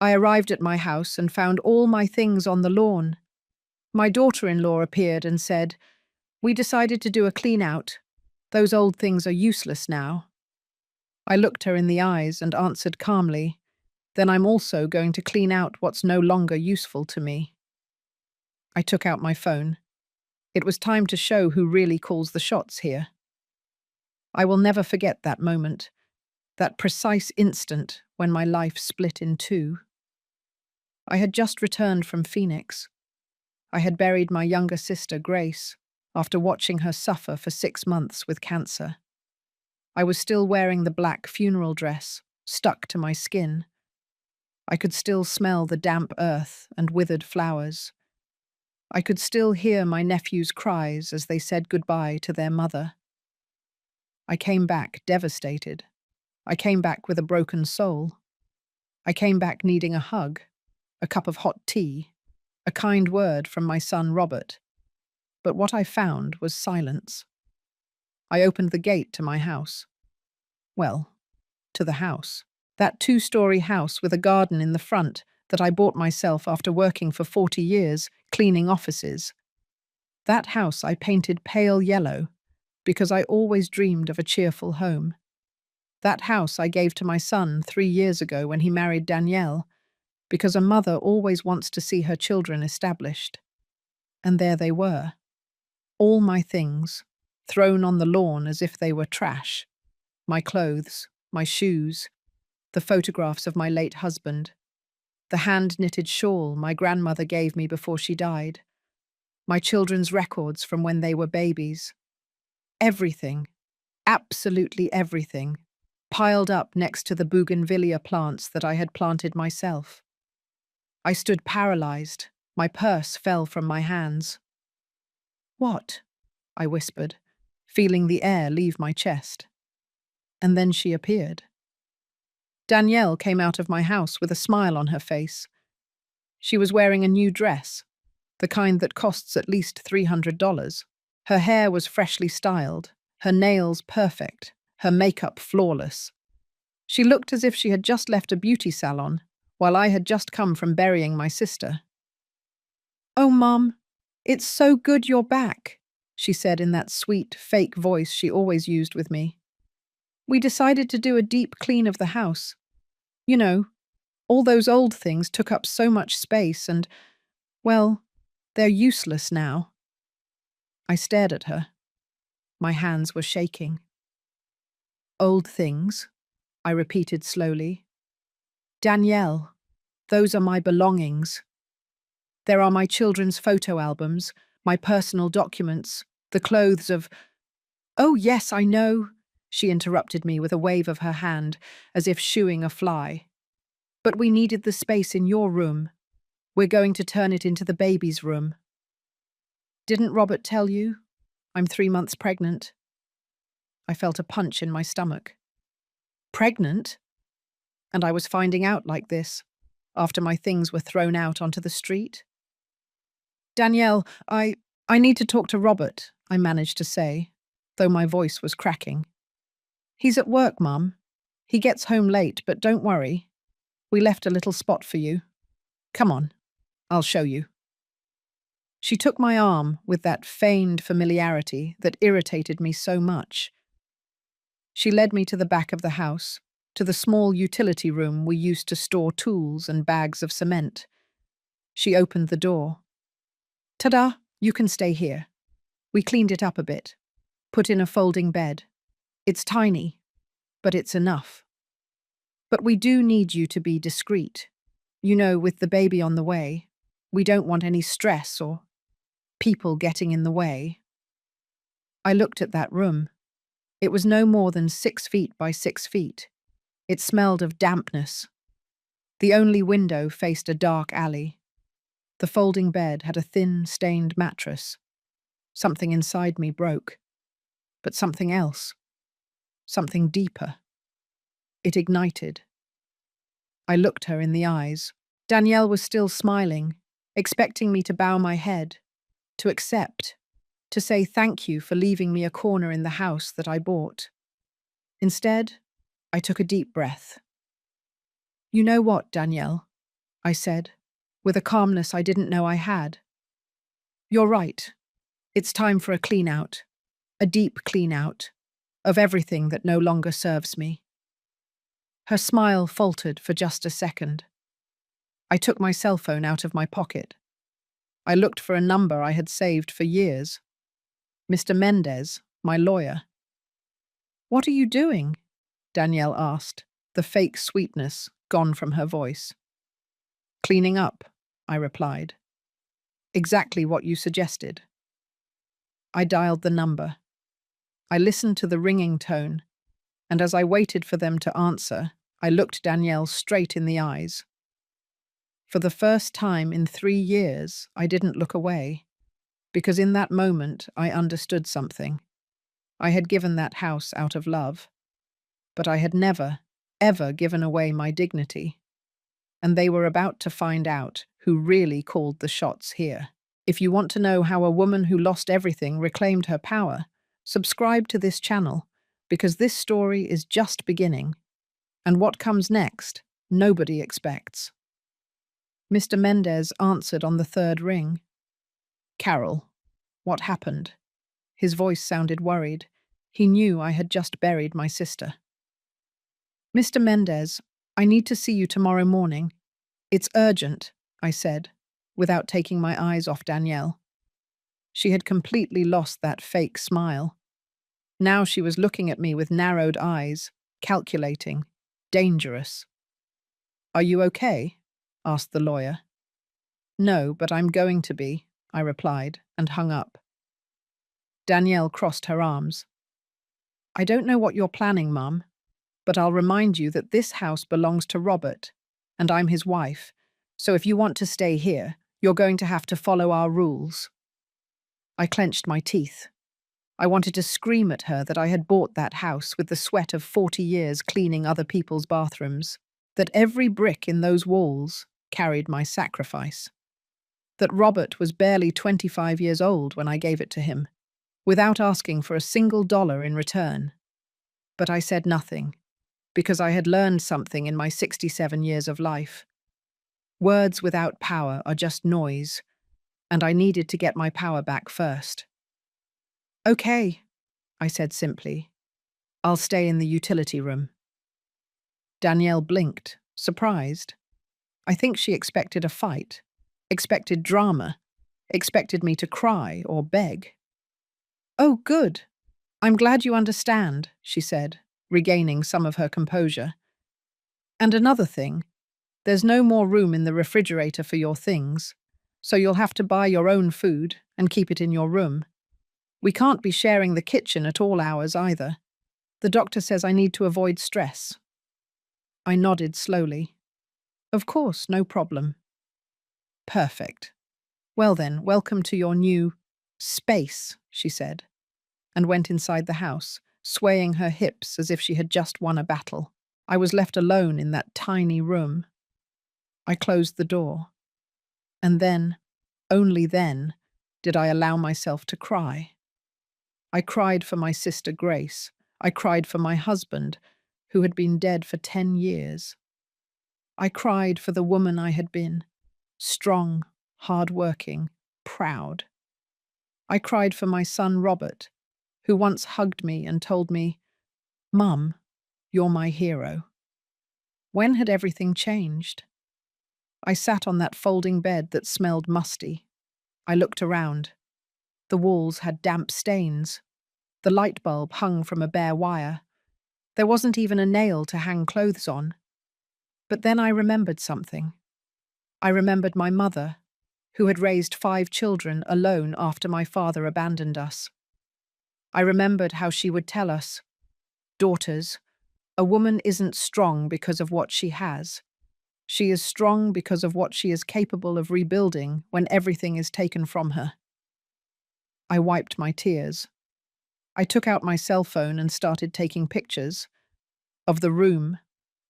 I arrived at my house and found all my things on the lawn. My daughter-in-law appeared and said, "We decided to do a clean-out. Those old things are useless now." I looked her in the eyes and answered calmly, "Then I'm also going to clean out what's no longer useful to me." I took out my phone. It was time to show who really calls the shots here. I will never forget that moment, that precise instant when my life split in two. I had just returned from Phoenix. I had buried my younger sister, Grace, after watching her suffer for 6 months with cancer. I was still wearing the black funeral dress, stuck to my skin. I could still smell the damp earth and withered flowers. I could still hear my nephew's cries as they said goodbye to their mother. I came back devastated. I came back with a broken soul. I came back needing a hug, a cup of hot tea, a kind word from my son Robert. But what I found was silence. I opened the gate to my house. Well, to the house. That 2-story house with a garden in the front that I bought myself after working for 40 years, cleaning offices. That house I painted pale yellow because I always dreamed of a cheerful home. That house I gave to my son 3 years ago when he married Danielle, because a mother always wants to see her children established. And there they were. All my things, thrown on the lawn as if they were trash. My clothes, my shoes, the photographs of my late husband, the hand-knitted shawl my grandmother gave me before she died, my children's records from when they were babies. Everything, absolutely everything, piled up next to the bougainvillea plants that I had planted myself. I stood paralyzed. My purse fell from my hands. "What?" I whispered, feeling the air leave my chest. And then she appeared. Danielle came out of my house with a smile on her face. She was wearing a new dress, the kind that costs at least $300. Her hair was freshly styled, her nails perfect, her makeup flawless. She looked as if she had just left a beauty salon, while I had just come from burying my sister. "Oh, Mom, it's so good you're back," she said in that sweet, fake voice she always used with me. "We decided to do a deep clean of the house. You know, all those old things took up so much space and, well, they're useless now." I stared at her. My hands were shaking. "Old things," I repeated slowly. "Danielle, those are my belongings. There are my children's photo albums, my personal documents, the clothes of—" "Oh, yes, I know," she interrupted me with a wave of her hand, as if shooing a fly. "But we needed the space in your room. We're going to turn it into the baby's room." "Didn't Robert tell you? I'm 3 months pregnant." I felt a punch in my stomach. Pregnant? And I was finding out like this, after my things were thrown out onto the street? "Danielle, I need to talk to Robert," I managed to say, though my voice was cracking. "He's at work, Mum. He gets home late, but don't worry. We left a little spot for you. Come on, I'll show you." She took my arm with that feigned familiarity that irritated me so much. She led me to the back of the house, to the small utility room we used to store tools and bags of cement. She opened the door. "Ta-da, you can stay here. We cleaned it up a bit, put in a folding bed. It's tiny, but it's enough. But we do need you to be discreet. You know, with the baby on the way, we don't want any stress or people getting in the way." I looked at that room. It was no more than 6 feet by 6 feet. It smelled of dampness. The only window faced a dark alley. The folding bed had a thin, stained mattress. Something inside me broke. But something else. Something deeper. It ignited. I looked her in the eyes. Danielle was still smiling, expecting me to bow my head, to accept, to say thank you for leaving me a corner in the house that I bought. Instead, I took a deep breath. "You know what, Danielle? I said, with a calmness I didn't know I had. You're right. It's time for a clean out, a deep clean out, of everything that no longer serves me. Her smile faltered for just a second. I took my cell phone out of my pocket. I looked for a number I had saved for years. Mr. Mendez, my lawyer. What are you doing? Danielle asked, the fake sweetness gone from her voice. Cleaning up, I replied. Exactly what you suggested. I dialed the number. I listened to the ringing tone, and as I waited for them to answer, I looked Danielle straight in the eyes. For the first time in 3 years, I didn't look away, because in that moment I understood something. I had given that house out of love, but I had never, ever given away my dignity. And they were about to find out who really called the shots here. If you want to know how a woman who lost everything reclaimed her power, subscribe to this channel, because this story is just beginning. And what comes next, nobody expects. Mr. Mendez answered on the third ring. Carol, what happened? His voice sounded worried. He knew I had just buried my sister. Mr. Mendez, I need to see you tomorrow morning. It's urgent, I said, without taking my eyes off Danielle. She had completely lost that fake smile. Now she was looking at me with narrowed eyes, calculating, dangerous. Are you okay? Asked the lawyer. No, but I'm going to be, I replied, and hung up. Danielle crossed her arms. I don't know what you're planning, Mum, but I'll remind you that this house belongs to Robert, and I'm his wife, so if you want to stay here, you're going to have to follow our rules. I clenched my teeth. I wanted to scream at her that I had bought that house with the sweat of 40 years cleaning other people's bathrooms, that every brick in those walls carried my sacrifice, that Robert was barely 25 years old when I gave it to him, without asking for a single dollar in return. But I said nothing, because I had learned something in my 67 years of life. Words without power are just noise, and I needed to get my power back first. Okay, I said simply. I'll stay in the utility room. Danielle blinked, surprised. I think she expected a fight, expected drama, expected me to cry or beg. Oh, good. I'm glad you understand, she said, regaining some of her composure. And another thing, there's no more room in the refrigerator for your things, so you'll have to buy your own food and keep it in your room. We can't be sharing the kitchen at all hours either. The doctor says I need to avoid stress. I nodded slowly. Of course, no problem. Perfect. Well then, welcome to your new space, she said, and went inside the house, swaying her hips as if she had just won a battle. I was left alone in that tiny room. I closed the door. And then, only then, did I allow myself to cry. I cried for my sister Grace. I cried for my husband, who had been dead for 10 years. I cried for the woman I had been, strong, hard-working, proud. I cried for my son Robert, who once hugged me and told me, Mum, you're my hero. When had everything changed? I sat on that folding bed that smelled musty. I looked around. The walls had damp stains. The light bulb hung from a bare wire. There wasn't even a nail to hang clothes on. But then I remembered something. I remembered my mother, who had raised 5 children alone after my father abandoned us. I remembered how she would tell us, daughters, a woman isn't strong because of what she has. She is strong because of what she is capable of rebuilding when everything is taken from her. I wiped my tears. I took out my cell phone and started taking pictures of the room,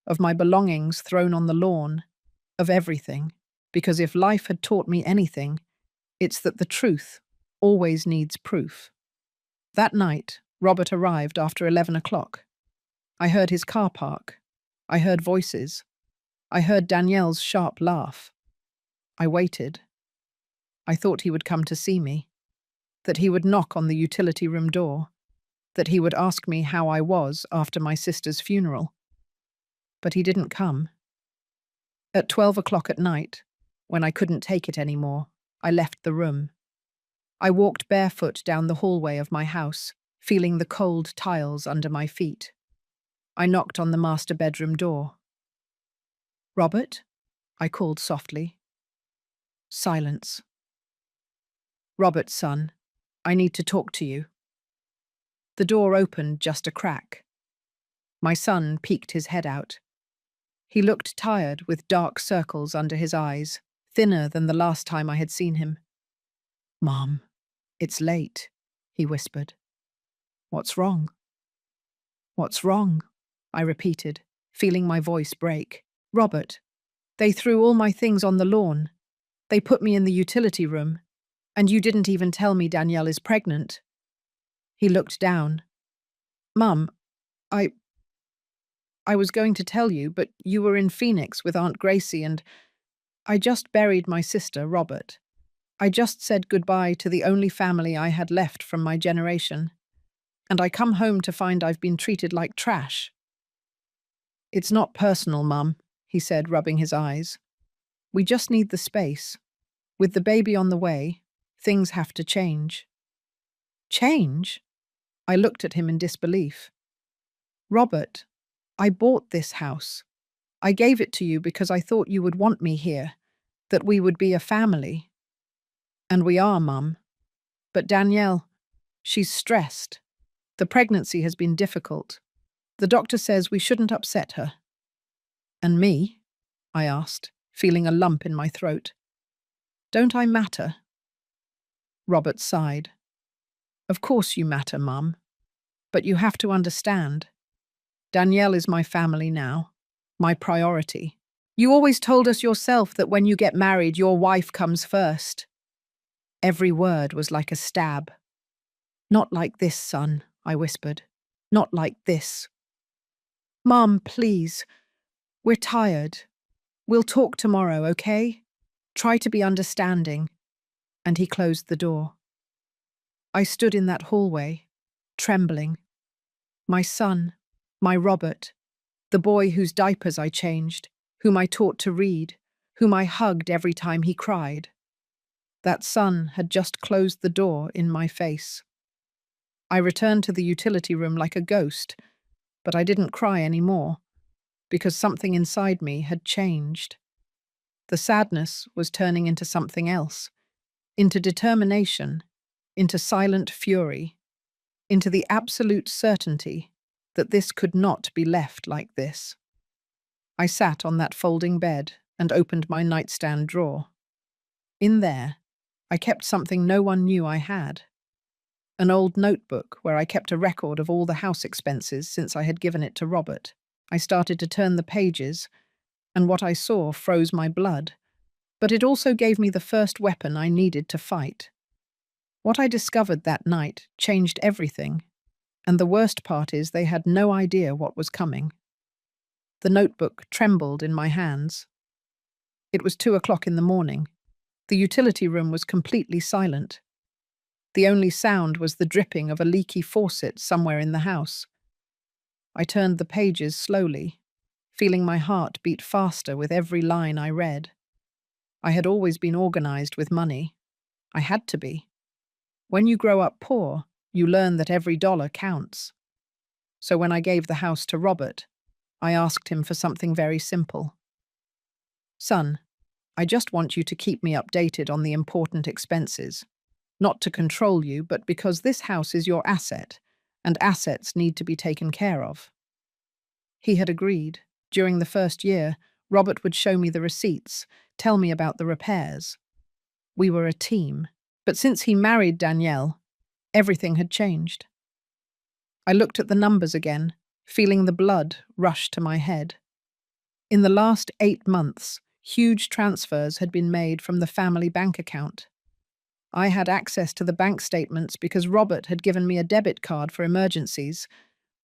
of my belongings thrown on the lawn, of everything, because if life had taught me anything, it's that the truth always needs proof. That night, Robert arrived after 11 o'clock. I heard his car park. I heard voices. I heard Danielle's sharp laugh. I waited. I thought he would come to see me, that he would knock on the utility room door, that he would ask me how I was after my sister's funeral. But he didn't come. At 12 o'clock at night, when I couldn't take it anymore, I left the room. I walked barefoot down the hallway of my house, feeling the cold tiles under my feet. I knocked on the master bedroom door. "Robert?" I called softly. Silence. "Robert, son, I need to talk to you." The door opened just a crack. My son peeked his head out. He looked tired, with dark circles under his eyes, thinner than the last time I had seen him. "Mom, it's late," he whispered. "What's wrong?" "What's wrong?" I repeated, feeling my voice break. "Robert, they threw all my things on the lawn. They put me in the utility room, and you didn't even tell me Danielle is pregnant." He looked down. "Mum, I was going to tell you, but you were in Phoenix with Aunt Gracie and I just buried my sister, Robert. I just said goodbye to the only family I had left from my generation. And I come home to find I've been treated like trash." "It's not personal, Mum," he said, rubbing his eyes. "We just need the space. With the baby on the way, things have to change." "Change?" I looked at him in disbelief. "Robert, I bought this house. I gave it to you because I thought you would want me here, that we would be a family. And we are, Mum. But Danielle, she's stressed. The pregnancy has been difficult. The doctor says we shouldn't upset her." "And me?" I asked, feeling a lump in my throat. "Don't I matter?" Robert sighed. "Of course you matter, Mum. But you have to understand. Danielle is my family now, my priority. You always told us yourself that when you get married, your wife comes first." Every word was like a stab. "Not like this, son," I whispered. "Not like this." "Mum, please. We're tired. We'll talk tomorrow, okay? Try to be understanding." And he closed the door. I stood in that hallway, trembling. My son, my Robert, the boy whose diapers I changed, whom I taught to read, whom I hugged every time he cried. That son had just closed the door in my face. I returned to the utility room like a ghost, but I didn't cry anymore, because something inside me had changed. The sadness was turning into something else, into determination, into silent fury, into the absolute certainty that this could not be left like this. I sat on that folding bed and opened my nightstand drawer. In there, I kept something no one knew I had. An old notebook where I kept a record of all the house expenses since I had given it to Robert. I started to turn the pages, and what I saw froze my blood, but it also gave me the first weapon I needed to fight. What I discovered that night changed everything, and the worst part is they had no idea what was coming. The notebook trembled in my hands. It was 2 o'clock in the morning. The utility room was completely silent. The only sound was the dripping of a leaky faucet somewhere in the house. I turned the pages slowly, feeling my heart beat faster with every line I read. I had always been organized with money. I had to be. When you grow up poor, you learn that every dollar counts. So when I gave the house to Robert, I asked him for something very simple. "Son, I just want you to keep me updated on the important expenses. Not to control you, but because this house is your asset, and assets need to be taken care of." He had agreed. During the first year, Robert would show me the receipts, tell me about the repairs. We were a team. But since he married Danielle, everything had changed. I looked at the numbers again, feeling the blood rush to my head. In the last 8 months, huge transfers had been made from the family bank account. I had access to the bank statements because Robert had given me a debit card for emergencies,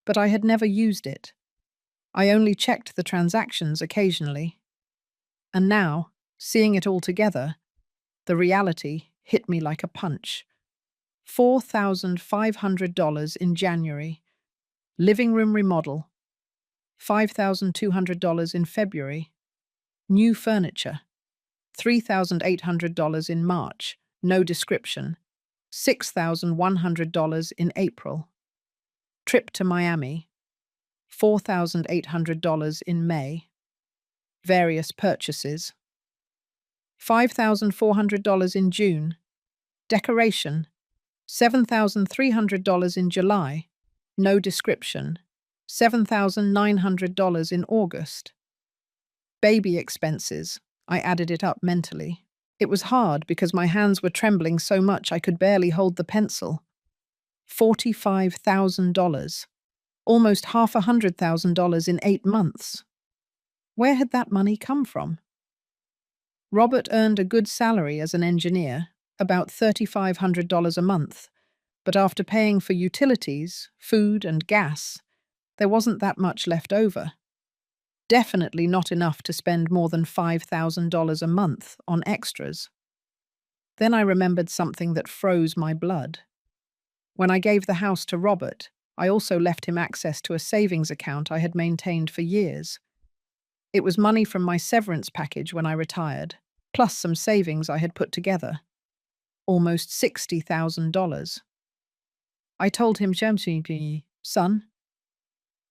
but I had never used it. I only checked the transactions occasionally. And now, seeing it all together, the reality hit me like a punch. $4,500 in January. Living room remodel. $5,200 in February. New furniture. $3,800 in March. No description. $6,100 in April. Trip to Miami. $4,800 in May. Various purchases. $5,400 in June. Decoration. $7,300 in July. No description. $7,900 in August. Baby expenses. I added it up mentally. It was hard because my hands were trembling so much I could barely hold the pencil. $45,000. Almost $500,000 in 8 months. Where had that money come from? Robert earned a good salary as an engineer, about $3,500 a month, but after paying for utilities, food and gas, there wasn't that much left over. Definitely not enough to spend more than $5,000 a month on extras. Then I remembered something that froze my blood. When I gave the house to Robert, I also left him access to a savings account I had maintained for years. It was money from my severance package when I retired, plus some savings I had put together. Almost $60,000. I told him, son,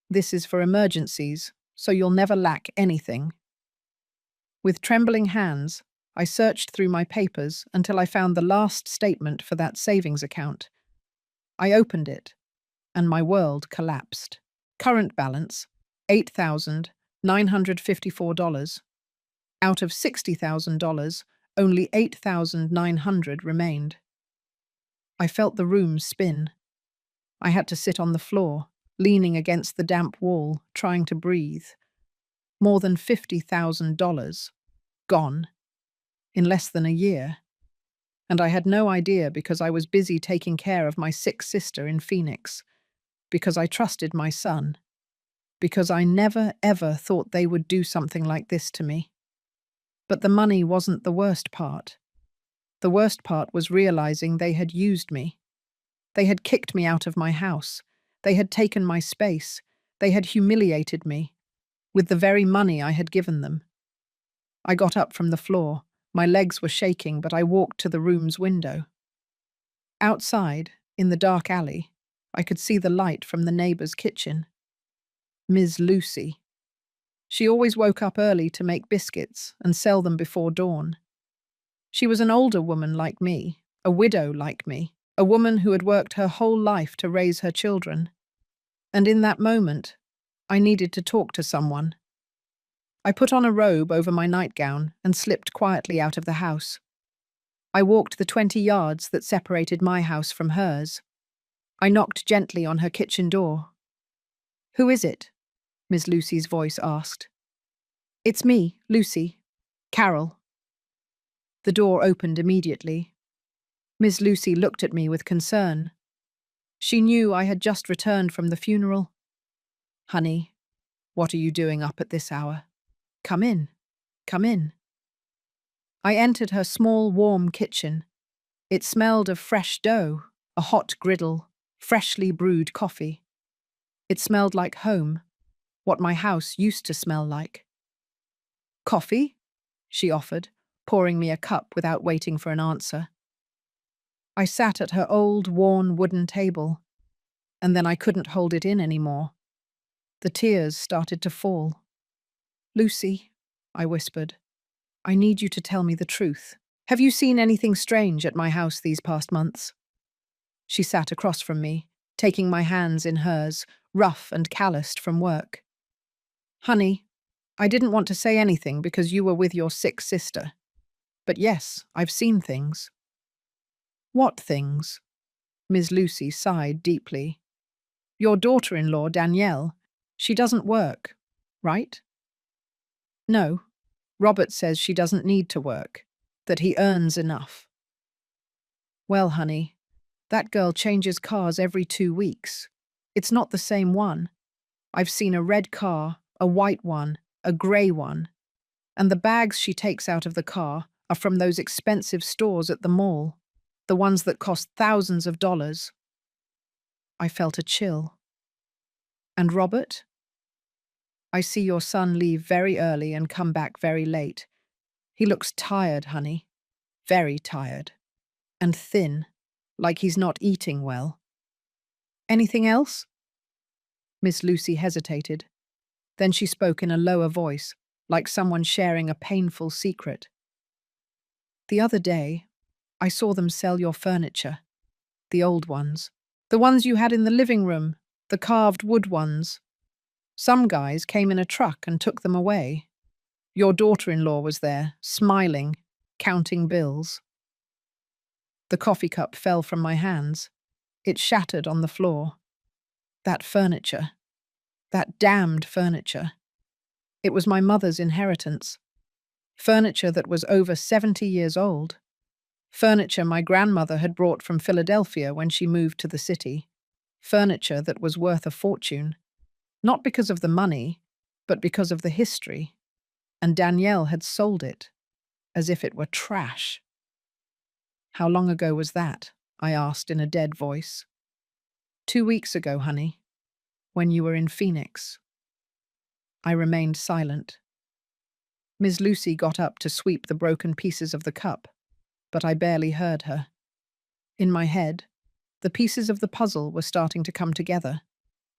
this is for emergencies, so you'll never lack anything. With trembling hands, I searched through my papers until I found the last statement for that savings account. I opened it, and my world collapsed. Current balance, $8,954. Out of $60,000, only $8,900 remained. I felt the room spin. I had to sit on the floor, leaning against the damp wall, trying to breathe. More than $50,000. Gone. In less than a year. And I had no idea because I was busy taking care of my sick sister in Phoenix. Because I trusted my son. Because I never, ever thought they would do something like this to me. But the money wasn't the worst part. The worst part was realizing they had used me. They had kicked me out of my house. They had taken my space. They had humiliated me. With the very money I had given them. I got up from the floor. My legs were shaking, but I walked to the room's window. Outside, in the dark alley, I could see the light from the neighbour's kitchen. Ms. Lucy. She always woke up early to make biscuits and sell them before dawn. She was an older woman like me, a widow like me, a woman who had worked her whole life to raise her children. And in that moment, I needed to talk to someone. I put on a robe over my nightgown and slipped quietly out of the house. I walked the 20 yards that separated my house from hers. I knocked gently on her kitchen door. "Who is it?" Miss Lucy's voice asked. "It's me, Lucy. Carol." The door opened immediately. Miss Lucy looked at me with concern. She knew I had just returned from the funeral. "Honey, what are you doing up at this hour? Come in, come in." I entered her small, warm kitchen. It smelled of fresh dough, a hot griddle, freshly brewed coffee. It smelled like home, what my house used to smell like. "Coffee?" she offered, pouring me a cup without waiting for an answer. I sat at her old, worn wooden table, and then I couldn't hold it in anymore. The tears started to fall. "Lucy," I whispered, "I need you to tell me the truth. Have you seen anything strange at my house these past months?" She sat across from me, taking my hands in hers, rough and calloused from work. "Honey, I didn't want to say anything because you were with your sick sister. But yes, I've seen things." "What things?" Miss Lucy sighed deeply. "Your daughter-in-law, Danielle, she doesn't work, right?" "No. Robert says she doesn't need to work, that he earns enough." "Well, honey, that girl changes cars every 2 weeks. It's not the same one. I've seen a red car, a white one, a grey one. And the bags she takes out of the car are from those expensive stores at the mall, the ones that cost thousands of dollars. I felt a chill. And Robert? I see your son leave very early and come back very late. He looks tired, honey. Very tired. And thin, like he's not eating well. Anything else? Miss Lucy hesitated. Then she spoke in a lower voice, like someone sharing a painful secret. The other day, I saw them sell your furniture. The old ones. The ones you had in the living room. The carved wood ones. Some guys came in a truck and took them away. Your daughter-in-law was there, smiling, counting bills. The coffee cup fell from my hands. It shattered on the floor. That furniture. That damned furniture. It was my mother's inheritance. Furniture that was over 70 years old. Furniture my grandmother had brought from Philadelphia when she moved to the city. Furniture that was worth a fortune. Not because of the money, but because of the history. And Danielle had sold it, as if it were trash. How long ago was that? I asked in a dead voice. 2 weeks ago, honey, when you were in Phoenix. I remained silent. Miss Lucy got up to sweep the broken pieces of the cup, but I barely heard her. In my head, the pieces of the puzzle were starting to come together.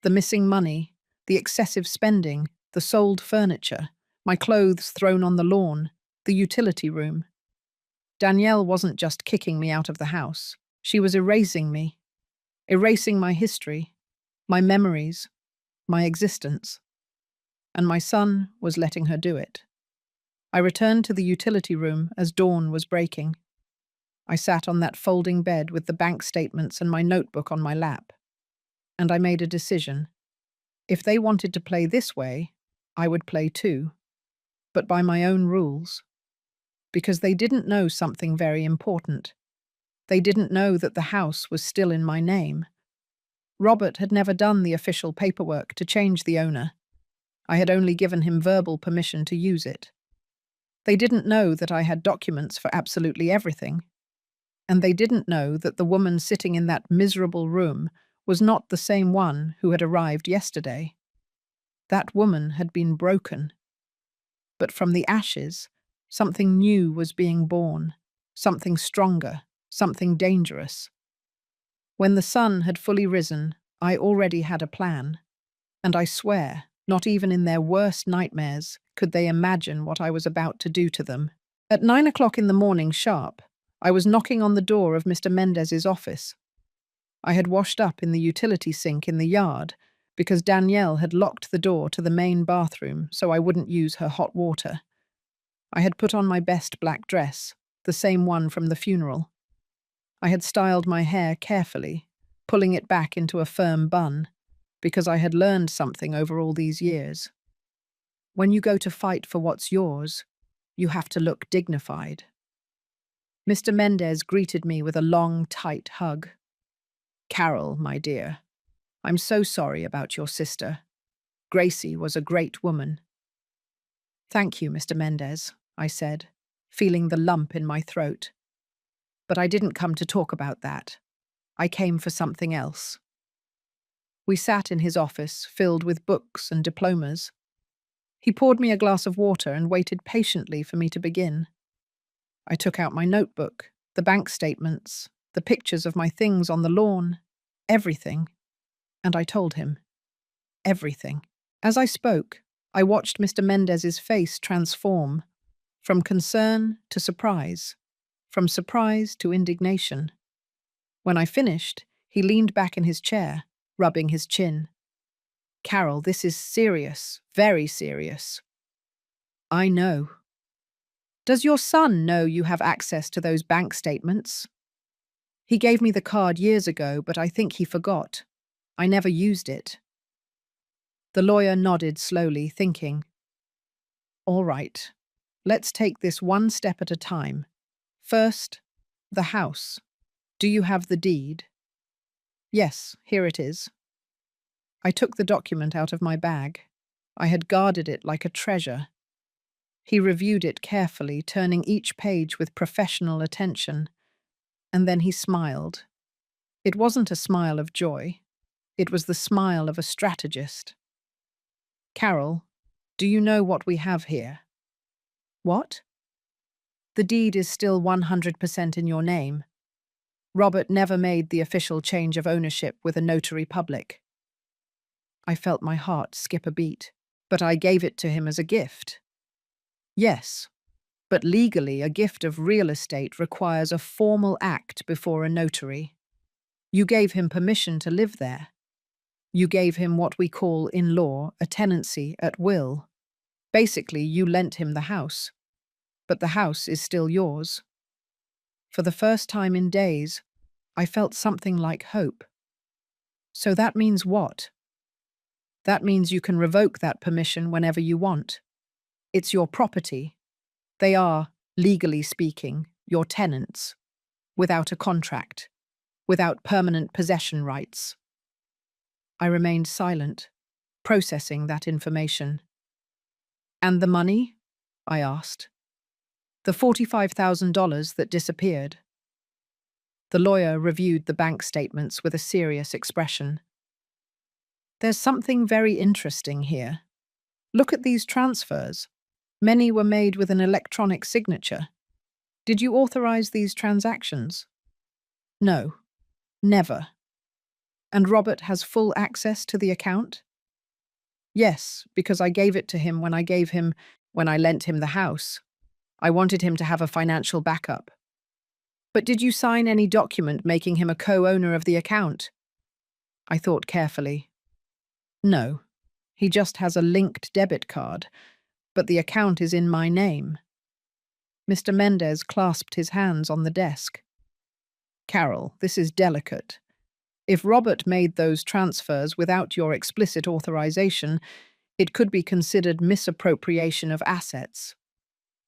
The missing money, the excessive spending, the sold furniture, my clothes thrown on the lawn, the utility room. Danielle wasn't just kicking me out of the house. She was erasing me. Erasing my history, my memories, my existence. And my son was letting her do it. I returned to the utility room as dawn was breaking. I sat on that folding bed with the bank statements and my notebook on my lap. And I made a decision. If they wanted to play this way, I would play too. But by my own rules. Because they didn't know something very important. They didn't know that the house was still in my name. Robert had never done the official paperwork to change the owner. I had only given him verbal permission to use it. They didn't know that I had documents for absolutely everything. And they didn't know that the woman sitting in that miserable room was not the same one who had arrived yesterday. That woman had been broken. But from the ashes, something new was being born, something stronger, something dangerous. When the sun had fully risen, I already had a plan. And I swear, not even in their worst nightmares could they imagine what I was about to do to them. At 9 o'clock in the morning sharp, I was knocking on the door of Mr. Mendez's office. I had washed up in the utility sink in the yard because Danielle had locked the door to the main bathroom so I wouldn't use her hot water. I had put on my best black dress, the same one from the funeral. I had styled my hair carefully, pulling it back into a firm bun, because I had learned something over all these years. When you go to fight for what's yours, you have to look dignified. Mr. Mendez greeted me with a long, tight hug. Carol, my dear, I'm so sorry about your sister. Gracie was a great woman. Thank you, Mr. Mendez, I said, feeling the lump in my throat. But I didn't come to talk about that. I came for something else. We sat in his office, filled with books and diplomas. He poured me a glass of water and waited patiently for me to begin. I took out my notebook, the bank statements, the pictures of my things on the lawn, everything. And I told him. Everything. As I spoke, I watched Mr. Mendez's face transform, from concern to surprise, from surprise to indignation. When I finished, he leaned back in his chair, rubbing his chin. Carol, this is serious, very serious. I know. Does your son know you have access to those bank statements? He gave me the card years ago, but I think he forgot. I never used it. The lawyer nodded slowly, thinking. All right, let's take this one step at a time. First, the house. Do you have the deed? Yes, here it is. I took the document out of my bag. I had guarded it like a treasure. He reviewed it carefully, turning each page with professional attention, and then he smiled. It wasn't a smile of joy. It was the smile of a strategist. Carol, do you know what we have here? What? The deed is still 100% in your name. Robert never made the official change of ownership with a notary public. I felt my heart skip a beat, but I gave it to him as a gift. Yes, but legally a gift of real estate requires a formal act before a notary. You gave him permission to live there. You gave him what we call in law a tenancy at will. Basically, you lent him the house. But the house is still yours. For the first time in days, I felt something like hope. So that means what? That means you can revoke that permission whenever you want. It's your property. They are, legally speaking, your tenants, without a contract, without permanent possession rights. I remained silent, processing that information. And the money? I asked. The $45,000 that disappeared. The lawyer reviewed the bank statements with a serious expression. There's something very interesting here. Look at these transfers. Many were made with an electronic signature. Did you authorize these transactions? No, never. And Robert has full access to the account? Yes, because I gave it to him when I lent him the house. I wanted him to have a financial backup. But did you sign any document making him a co-owner of the account? I thought carefully. No, he just has a linked debit card, but the account is in my name. Mr. Mendez clasped his hands on the desk. Carol, this is delicate. If Robert made those transfers without your explicit authorization, it could be considered misappropriation of assets.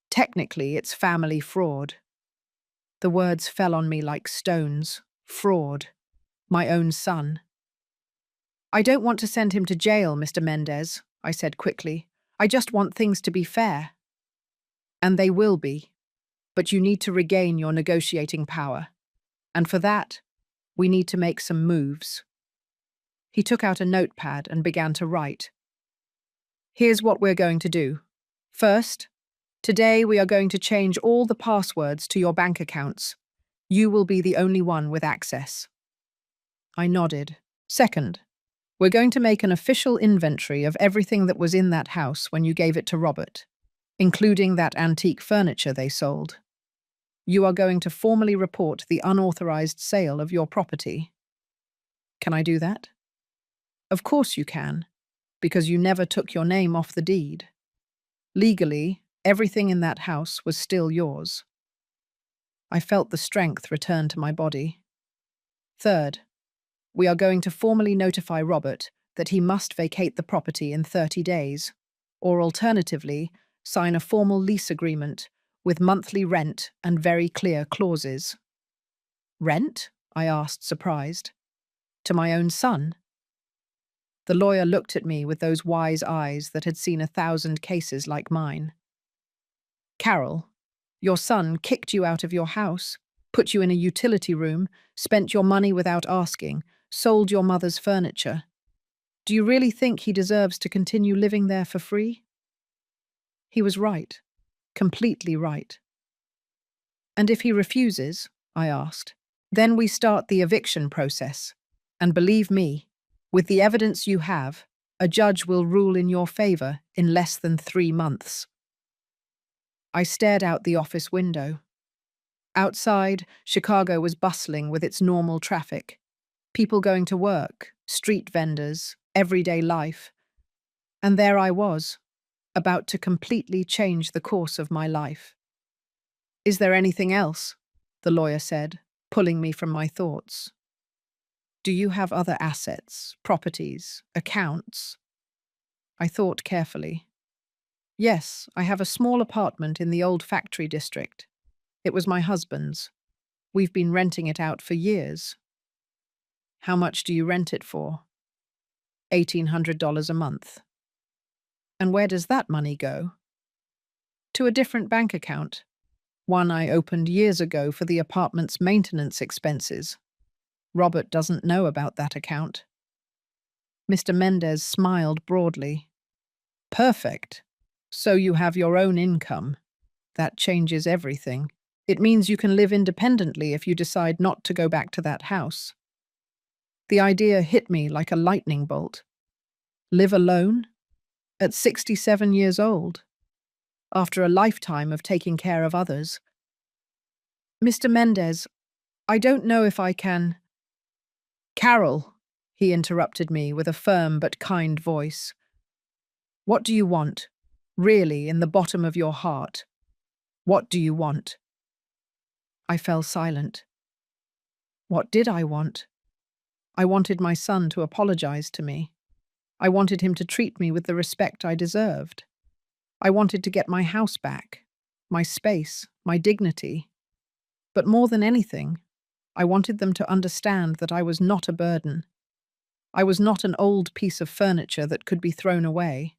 Technically, it's family fraud. The words fell on me like stones. Fraud. My own son. I don't want to send him to jail, Mr. Mendez, I said quickly. I just want things to be fair. And they will be. But you need to regain your negotiating power. And for that, we need to make some moves. He took out a notepad and began to write. Here's what we're going to do. First, today we are going to change all the passwords to your bank accounts. You will be the only one with access. I nodded. Second, we're going to make an official inventory of everything that was in that house when you gave it to Robert, including that antique furniture they sold. You are going to formally report the unauthorized sale of your property. Can I do that? Of course you can, because you never took your name off the deed. Legally, everything in that house was still yours. I felt the strength return to my body. Third, we are going to formally notify Robert that he must vacate the property in 30 days, or alternatively, sign a formal lease agreement with monthly rent and very clear clauses. Rent? I asked, surprised. To my own son? The lawyer looked at me with those wise eyes that had seen 1,000 cases like mine. Carol, your son kicked you out of your house, put you in a utility room, spent your money without asking, sold your mother's furniture. Do you really think he deserves to continue living there for free? He was right. Completely right. And if he refuses, I asked, then we start the eviction process. And believe me, with the evidence you have, a judge will rule in your favor in less than 3 months. I stared out the office window. Outside, Chicago was bustling with its normal traffic. People going to work, street vendors, everyday life. And there I was, about to completely change the course of my life. Is there anything else? The lawyer said, pulling me from my thoughts. Do you have other assets, properties, accounts? I thought carefully. Yes, I have a small apartment in the old factory district. It was my husband's. We've been renting it out for years. How much do you rent it for? $1,800 a month. And where does that money go? to a different bank account, one I opened years ago for the apartment's maintenance expenses. Robert doesn't know about that account. Mr. Mendez smiled broadly. Perfect. So you have your own income. That changes everything. It means you can live independently if you decide not to go back to that house. The idea hit me like a lightning bolt. Live alone? At 67 years old? After a lifetime of taking care of others? Mr. Mendez, I don't know if I can. Carol, he interrupted me with a firm but kind voice. What do you want? Really, in the bottom of your heart? What do you want? I fell silent. What did I want? I wanted my son to apologize to me. I wanted him to treat me with the respect I deserved. I wanted to get my house back, my space, my dignity. But more than anything, I wanted them to understand that I was not a burden. I was not an old piece of furniture that could be thrown away.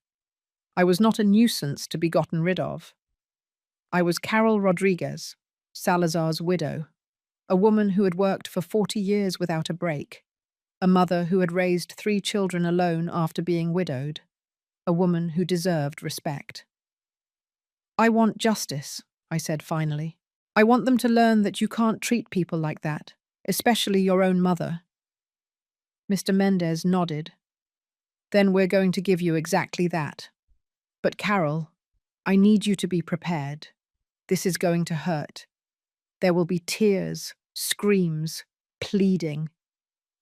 I was not a nuisance to be gotten rid of. I was Carol Rodriguez, Salazar's widow, a woman who had worked for 40 years without a break, a mother who had raised 3 children alone after being widowed, a woman who deserved respect. I want justice, I said finally. I want them to learn that you can't treat people like that, especially your own mother. Mr. Mendez nodded. Then we're going to give you exactly that. But Carol, I need you to be prepared. This is going to hurt. There will be tears, screams, pleading.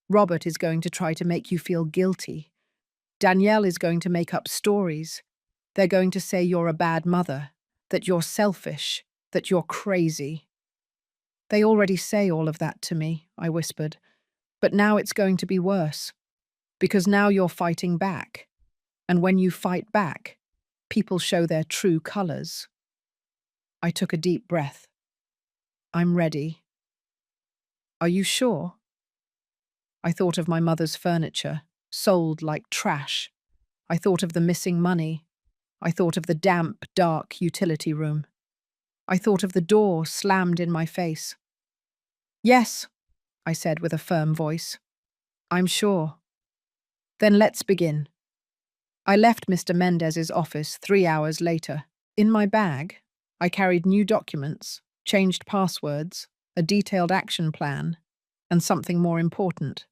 Robert is going to try to make you feel guilty. Danielle is going to make up stories. They're going to say you're a bad mother, that you're selfish, that you're crazy. They already say all of that to me, I whispered. But now it's going to be worse. Because now you're fighting back. And when you fight back, people show their true colors. I took a deep breath. I'm ready. Are you sure? I thought of my mother's furniture, sold like trash. I thought of the missing money. I thought of the damp, dark utility room. I thought of the door slammed in my face. Yes, I said with a firm voice. I'm sure. Then let's begin. I left Mr. Mendez's office 3 hours later. In my bag, I carried new documents, changed passwords, a detailed action plan, and something more important.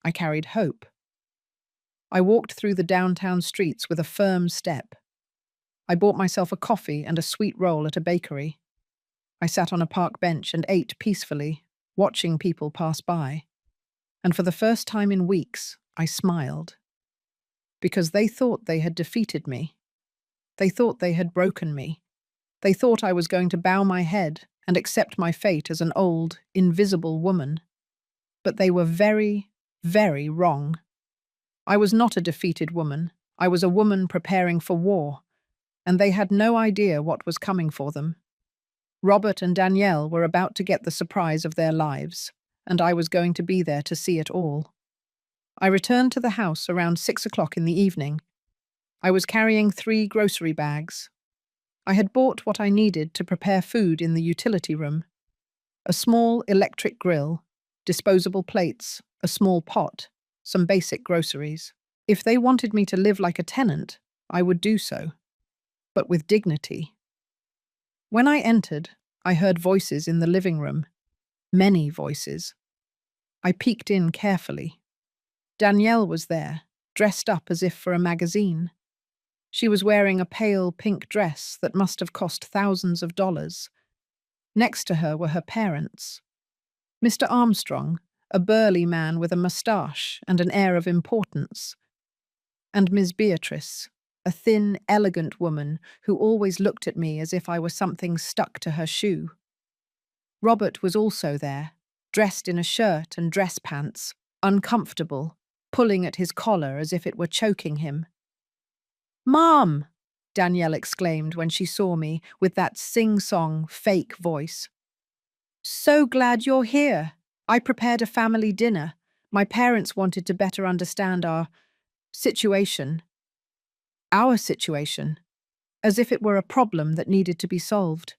I carried hope. I walked through the downtown streets with a firm step. I bought myself a coffee and a sweet roll at a bakery. I sat on a park bench and ate peacefully, watching people pass by. And for the first time in weeks, I smiled. Because they thought they had defeated me. They thought they had broken me. They thought I was going to bow my head and accept my fate as an old, invisible woman. But they were very, very wrong. I was not a defeated woman. I was a woman preparing for war, and they had no idea what was coming for them. Robert and Danielle were about to get the surprise of their lives, and I was going to be there to see it all. I returned to the house around 6 o'clock in the evening. I was carrying 3 grocery bags. I had bought what I needed to prepare food in the utility room. A small electric grill, disposable plates, a small pot, some basic groceries. If they wanted me to live like a tenant, I would do so, but with dignity. When I entered, I heard voices in the living room. Many voices. I peeked in carefully. Danielle was there, dressed up as if for a magazine. She was wearing a pale pink dress that must have cost thousands of dollars. Next to her were her parents. Mr. Armstrong, a burly man with a moustache and an air of importance, and Miss Beatrice, a thin, elegant woman who always looked at me as if I were something stuck to her shoe. Robert was also there, dressed in a shirt and dress pants, uncomfortable, pulling at his collar as if it were choking him. "Mom!" Danielle exclaimed when she saw me with that sing-song, fake voice. "So glad you're here. I prepared a family dinner. My parents wanted to better understand our situation. Our situation. as if it were a problem that needed to be solved.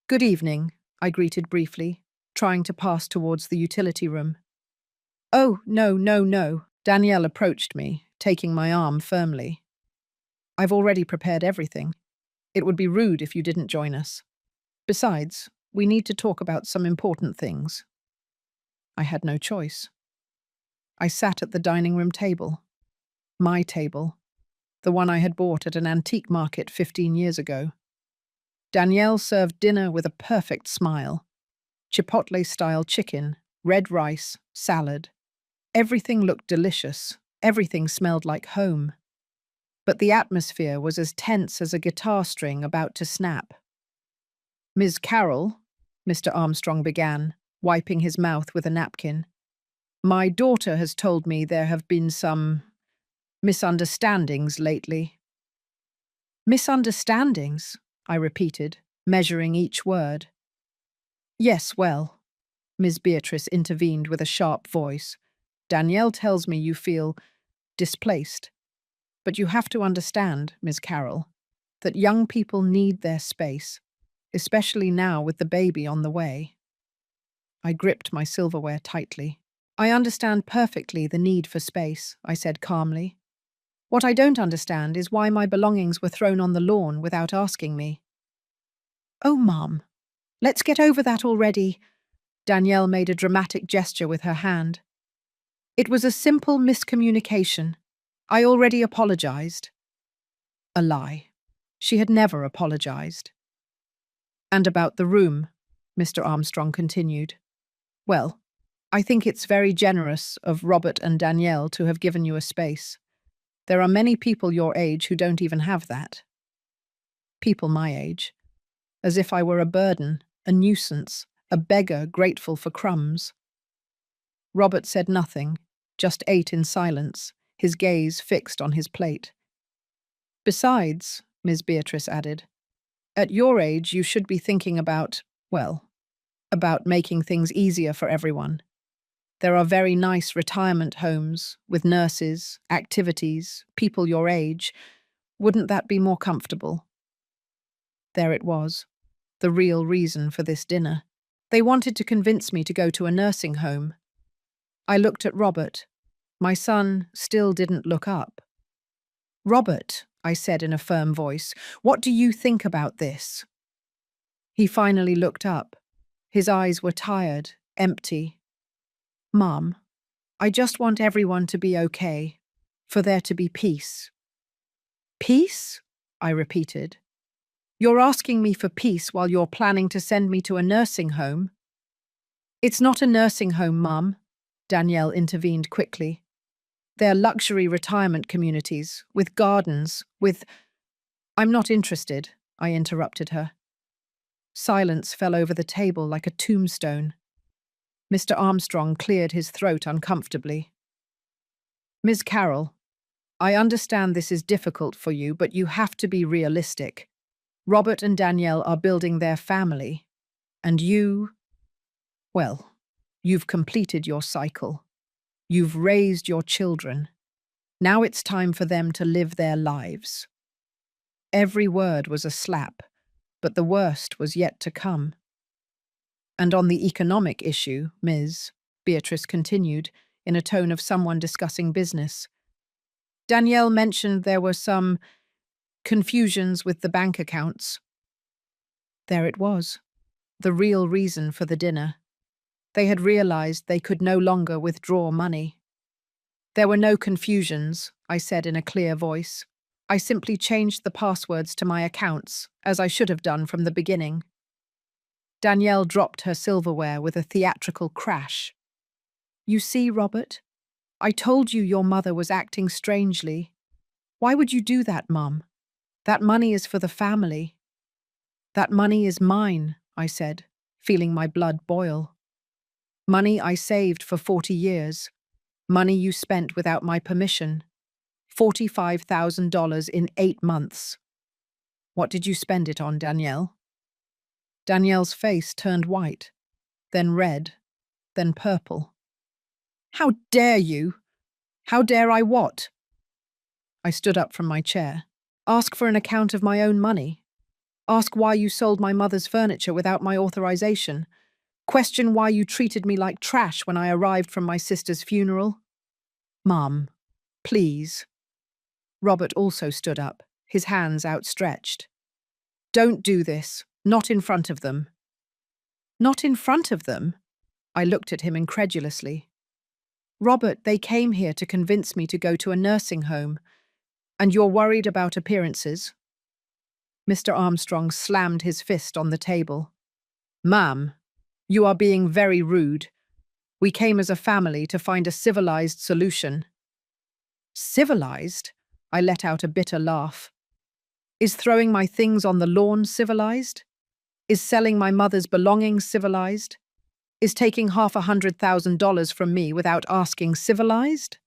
"Good evening," I greeted briefly, trying to pass towards the utility room. "Oh, no, no, no." Danielle approached me, taking my arm firmly. "I've already prepared everything. It would be rude if you didn't join us. Besides, we need to talk about some important things." I had no choice. I sat at the dining room table. My table. The one I had bought at an antique market 15 years ago. Danielle served dinner with a perfect smile. Chipotle-style chicken, red rice, salad. Everything looked delicious. Everything smelled like home. But the atmosphere was as tense as a guitar string about to snap. "Ms. Carroll," Mr. Armstrong began, wiping his mouth with a napkin, "my daughter has told me there have been some misunderstandings lately." "Misunderstandings?" I repeated, measuring each word. "Yes, well," Ms. Beatrice intervened with a sharp voice. "Danielle tells me you feel displaced. But you have to understand, Ms. Carroll, that young people need their space, especially now with the baby on the way." I gripped my silverware tightly. "I understand perfectly the need for space," I said calmly. "What I don't understand is why my belongings were thrown on the lawn without asking me." "Oh, Mom, let's get over that already." Danielle made a dramatic gesture with her hand. "It was a simple miscommunication. I already apologized." A lie. She had never apologized. "And about the room," Mr. Armstrong continued. "Well, I think it's very generous of Robert and Danielle to have given you a space. There are many people your age who don't even have that." People my age. As if I were a burden, a nuisance, a beggar grateful for crumbs. Robert said nothing, just ate in silence, his gaze fixed on his plate. "Besides," Ms. Beatrice added, "at your age you should be thinking about, well, about making things easier for everyone. There are very nice retirement homes with nurses, activities, people your age. Wouldn't that be more comfortable?" There it was, the real reason for this dinner. They wanted to convince me to go to a nursing home. I looked at Robert. My son still didn't look up. "Robert," I said in a firm voice, "what do you think about this?" He finally looked up. His eyes were tired, empty. "Mom, I just want everyone to be okay, for there to be peace." "Peace?" I repeated. "You're asking me for peace while you're planning to send me to a nursing home?" "It's not a nursing home, Mum," Danielle intervened quickly. "They're luxury retirement communities, with gardens, with—" "I'm not interested," I interrupted her. Silence fell over the table like a tombstone. Mr. Armstrong cleared his throat uncomfortably. "Ms. Carroll, I understand this is difficult for you, but you have to be realistic. Robert and Danielle are building their family. And you, well, you've completed your cycle. You've raised your children. Now it's time for them to live their lives." Every word was a slap, but the worst was yet to come. "And on the economic issue, Ms., Beatrice continued, in a tone of someone discussing business. Danielle mentioned there were some confusions with the bank accounts." There it was, the real reason for the dinner. They had realized they could no longer withdraw money. "There were no confusions," I said in a clear voice. "I simply changed the passwords to my accounts, as I should have done from the beginning." Danielle dropped her silverware with a theatrical crash. "You see, Robert? I told you your mother was acting strangely. Why would you do that, Mum? That money is for the family." "That money is mine," I said, feeling my blood boil. "Money I saved for 40 years. Money you spent without my permission. $45,000 in 8 months. What did you spend it on, Danielle?" Danielle's face turned white, then red, then purple. "How dare you? How dare I what?" I stood up from my chair. Ask for an account of my own money. Ask why you sold my mother's furniture without my authorization. Question why you treated me like trash when I arrived from my sister's funeral. Mum, please. Robert also stood up, his hands outstretched. Don't do this. Not in front of them. Not in front of them? I looked at him incredulously. Robert, they came here to convince me to go to a nursing home. And you're worried about appearances? Mr. Armstrong slammed his fist on the table. Ma'am, you are being very rude. We came as a family to find a civilized solution. Civilized? I let out a bitter laugh. Is throwing my things on the lawn civilized? Is selling my mother's belongings civilized? Is taking $500,000 from me without asking civilized?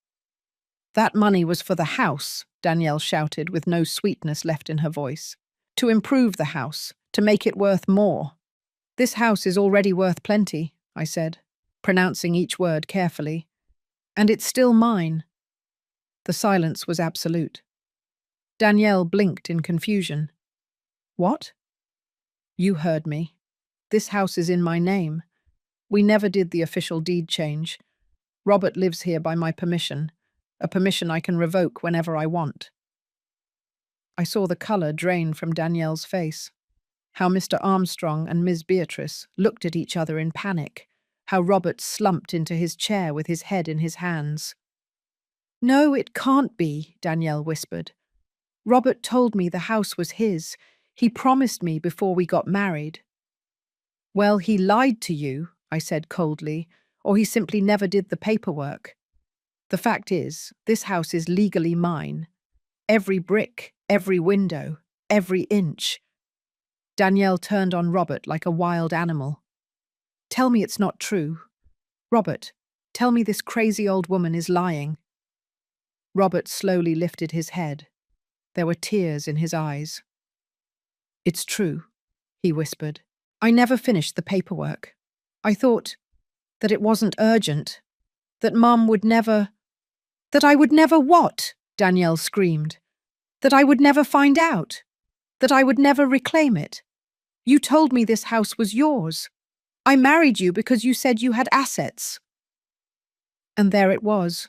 That money was for the house, Danielle shouted with no sweetness left in her voice. To improve the house, to make it worth more. This house is already worth plenty, I said, pronouncing each word carefully. And it's still mine. The silence was absolute. Danielle blinked in confusion. What? You heard me. This house is in my name. We never did the official deed change. Robert lives here by my permission, a permission I can revoke whenever I want. I saw the colour drain from Danielle's face, how Mr. Armstrong and Miss Beatrice looked at each other in panic, how Robert slumped into his chair with his head in his hands. No, it can't be, Danielle whispered. Robert told me the house was his. He promised me before we got married. Well, he lied to you, I said coldly, or he simply never did the paperwork. The fact is, this house is legally mine. Every brick, every window, every inch. Danielle turned on Robert like a wild animal. Tell me it's not true. Robert, tell me this crazy old woman is lying. Robert slowly lifted his head. There were tears in his eyes. It's true, he whispered. I never finished the paperwork. I thought that it wasn't urgent, that Mum would never… That I would never what? Danielle screamed. That I would never find out. That I would never reclaim it. You told me this house was yours. I married you because you said you had assets. And there it was,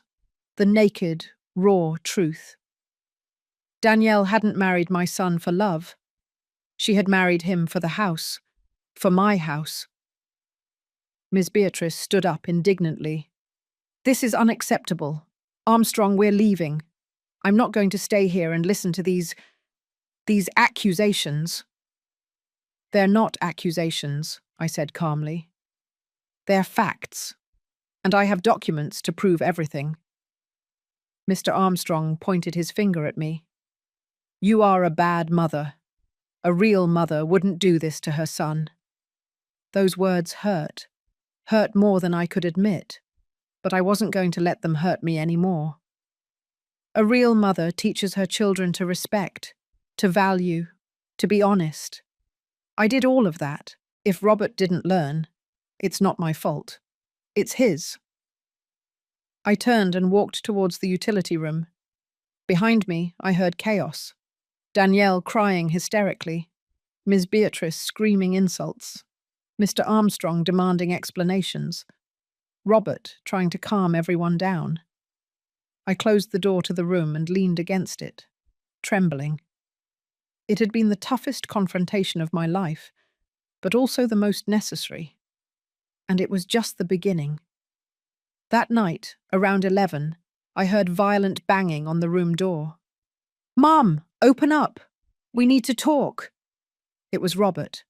the naked, raw truth. Danielle hadn't married my son for love. She had married him for the house, for my house. Miss Beatrice stood up indignantly. This is unacceptable. Armstrong, we're leaving. I'm not going to stay here and listen to these accusations. They're not accusations, I said calmly. They're facts, and I have documents to prove everything. Mr. Armstrong pointed his finger at me. You are a bad mother. A real mother wouldn't do this to her son. Those words hurt more than I could admit, but I wasn't going to let them hurt me anymore. A real mother teaches her children to respect, to value, to be honest. I did all of that. If Robert didn't learn, it's not my fault. It's his. I turned and walked towards the utility room. Behind me, I heard chaos. Danielle crying hysterically, Miss Beatrice screaming insults, Mr. Armstrong demanding explanations, Robert trying to calm everyone down. I closed the door to the room and leaned against it, trembling. It had been the toughest confrontation of my life, but also the most necessary. And it was just the beginning. That night, around 11, I heard violent banging on the room door. Mum, open up. We need to talk. It was Robert.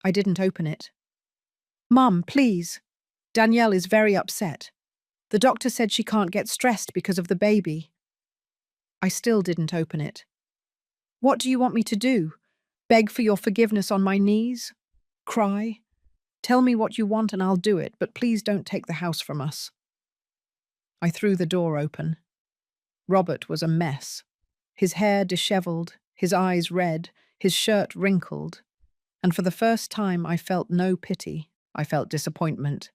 I didn't open it. Mum, please. Danielle is very upset. The doctor said she can't get stressed because of the baby. I still didn't open it. What do you want me to do? Beg for your forgiveness on my knees? Cry? Tell me what you want and I'll do it, but please don't take the house from us. I threw the door open. Robert was a mess. His hair disheveled, his eyes red, his shirt wrinkled. And for the first time I felt no pity. I felt disappointment.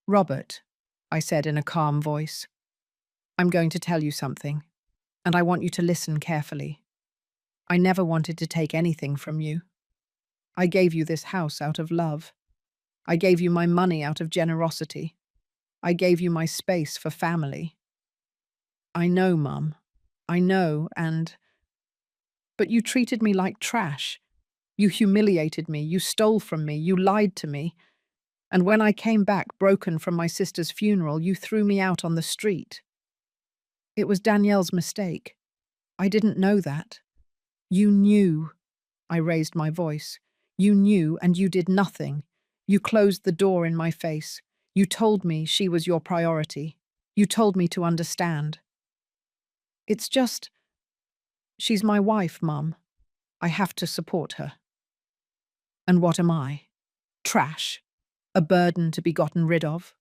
Robert, I said in a calm voice, I'm going to tell you something, and I want you to listen carefully. I never wanted to take anything from you. I gave you this house out of love. I gave you my money out of generosity. I gave you my space for family. I know, Mum. I know, But you treated me like trash. You humiliated me, you stole from me, you lied to me. And when I came back broken from my sister's funeral, you threw me out on the street. It was Danielle's mistake. I didn't know that. You knew. I raised my voice. You knew, and you did nothing. You closed the door in my face. You told me she was your priority. You told me to understand. It's just, she's my wife, Mum. I have to support her. And what am I? Trash? A burden to be gotten rid of?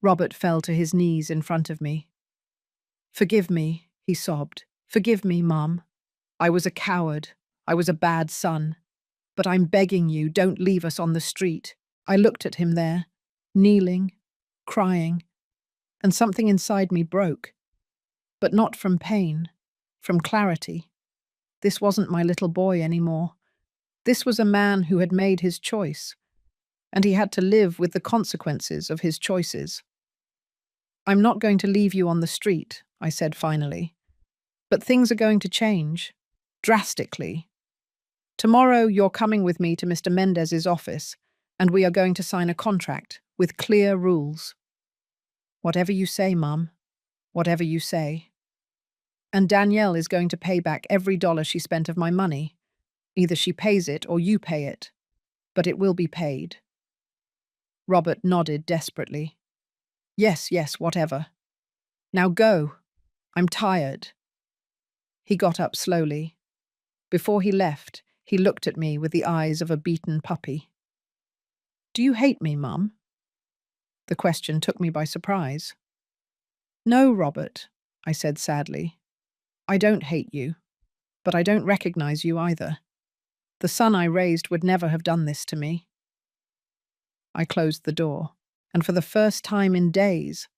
Robert fell to his knees in front of me. Forgive me, he sobbed. Forgive me, Mum. I was a coward. I was a bad son. But I'm begging you, don't leave us on the street. I looked at him there, kneeling, crying, and something inside me broke. But not from pain, from clarity. This wasn't my little boy anymore. This was a man who had made his choice, and he had to live with the consequences of his choices. I'm not going to leave you on the street, I said finally. But things are going to change, drastically. Tomorrow you're coming with me to Mr. Mendez's office, and we are going to sign a contract with clear rules. Whatever you say, Mum. Whatever you say. And Danielle is going to pay back every dollar she spent of my money. Either she pays it or you pay it. But it will be paid. Robert nodded desperately. Yes, yes, whatever. Now go. I'm tired. He got up slowly. Before he left, he looked at me with the eyes of a beaten puppy. Do you hate me, Mum? The question took me by surprise. No, Robert, I said sadly. I don't hate you, but I don't recognize you either. The son I raised would never have done this to me. I closed the door, and for the first time in days,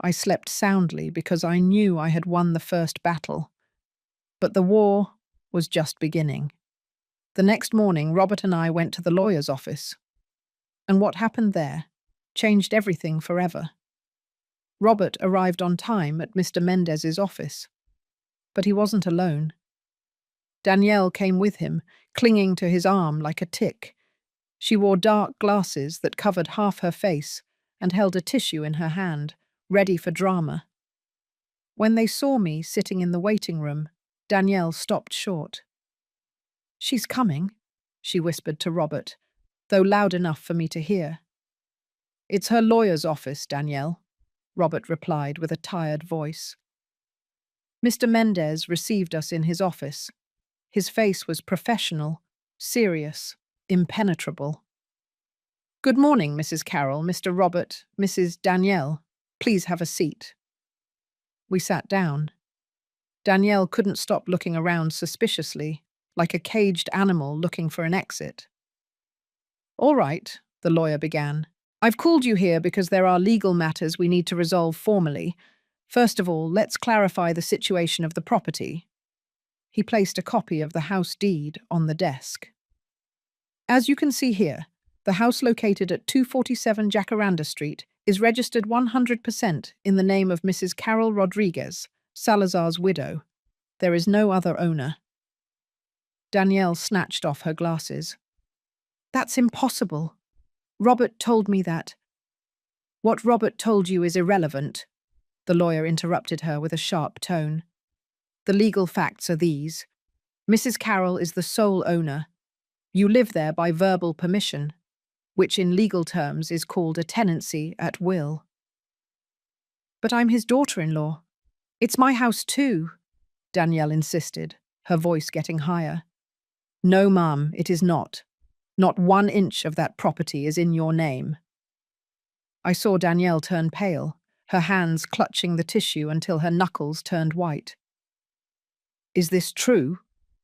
I slept soundly because I knew I had won the first battle. But the war was just beginning. The next morning, Robert and I went to the lawyer's office. And what happened there changed everything forever. Robert arrived on time at Mr. Mendez's office. But he wasn't alone. Danielle came with him, clinging to his arm like a tick. She wore dark glasses that covered half her face and held a tissue in her hand, ready for drama. When they saw me sitting in the waiting room, Danielle stopped short. She's coming, she whispered to Robert, though loud enough for me to hear. It's her lawyer's office, Danielle, Robert replied with a tired voice. Mr. Mendez received us in his office. His face was professional, serious, impenetrable. Good morning, Mrs. Carroll, Mr. Robert, Mrs. Danielle. Please have a seat. We sat down. Danielle couldn't stop looking around suspiciously, like a caged animal looking for an exit. All right, the lawyer began. I've called you here because there are legal matters we need to resolve formally. First of all, let's clarify the situation of the property. He placed a copy of the house deed on the desk. As you can see here, the house located at 247 Jacaranda Street is registered 100% in the name of Mrs. Carol Rodriguez, Salazar's widow. There is no other owner. Danielle snatched off her glasses. That's impossible. Robert told me that. What Robert told you is irrelevant, the lawyer interrupted her with a sharp tone. The legal facts are these. Mrs. Carroll is the sole owner. You live there by verbal permission, which in legal terms is called a tenancy at will. But I'm his daughter-in-law. It's my house too, Danielle insisted, her voice getting higher. No, ma'am, it is not. Not 1 inch of that property is in your name. I saw Danielle turn pale, her hands clutching the tissue until her knuckles turned white. Is this true?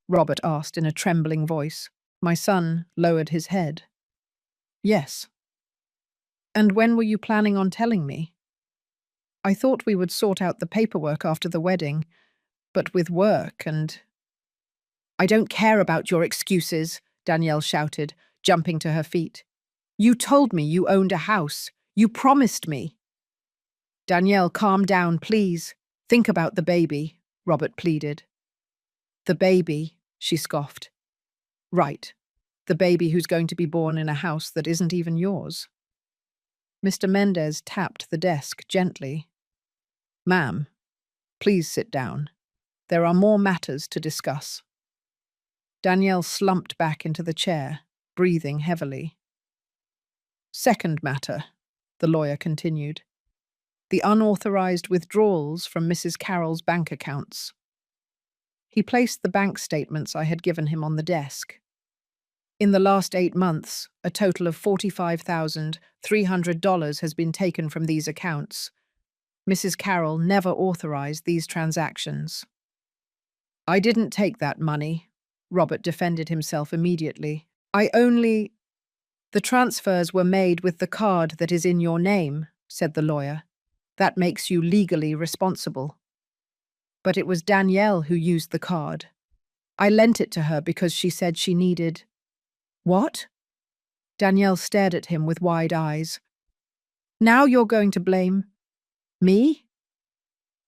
Robert asked in a trembling voice. My son lowered his head. Yes. And when were you planning on telling me? I thought we would sort out the paperwork after the wedding, but with work and... I don't care about your excuses, Danielle shouted, jumping to her feet. You told me you owned a house. You promised me. Danielle, calm down, please. Think about the baby, Robert pleaded. The baby, she scoffed. Right. The baby who's going to be born in a house that isn't even yours. Mr. Mendez tapped the desk gently. Ma'am, please sit down. There are more matters to discuss. Danielle slumped back into the chair, breathing heavily. Second matter, the lawyer continued. The unauthorized withdrawals from Mrs. Carroll's bank accounts. He placed the bank statements I had given him on the desk. In the last 8 months, a total of $45,300 has been taken from these accounts. Mrs. Carroll never authorized these transactions. I didn't take that money, Robert defended himself immediately. The transfers were made with the card that is in your name, said the lawyer. That makes you legally responsible. But it was Danielle who used the card. I lent it to her because she said she needed... What? Danielle stared at him with wide eyes. Now you're going to blame me?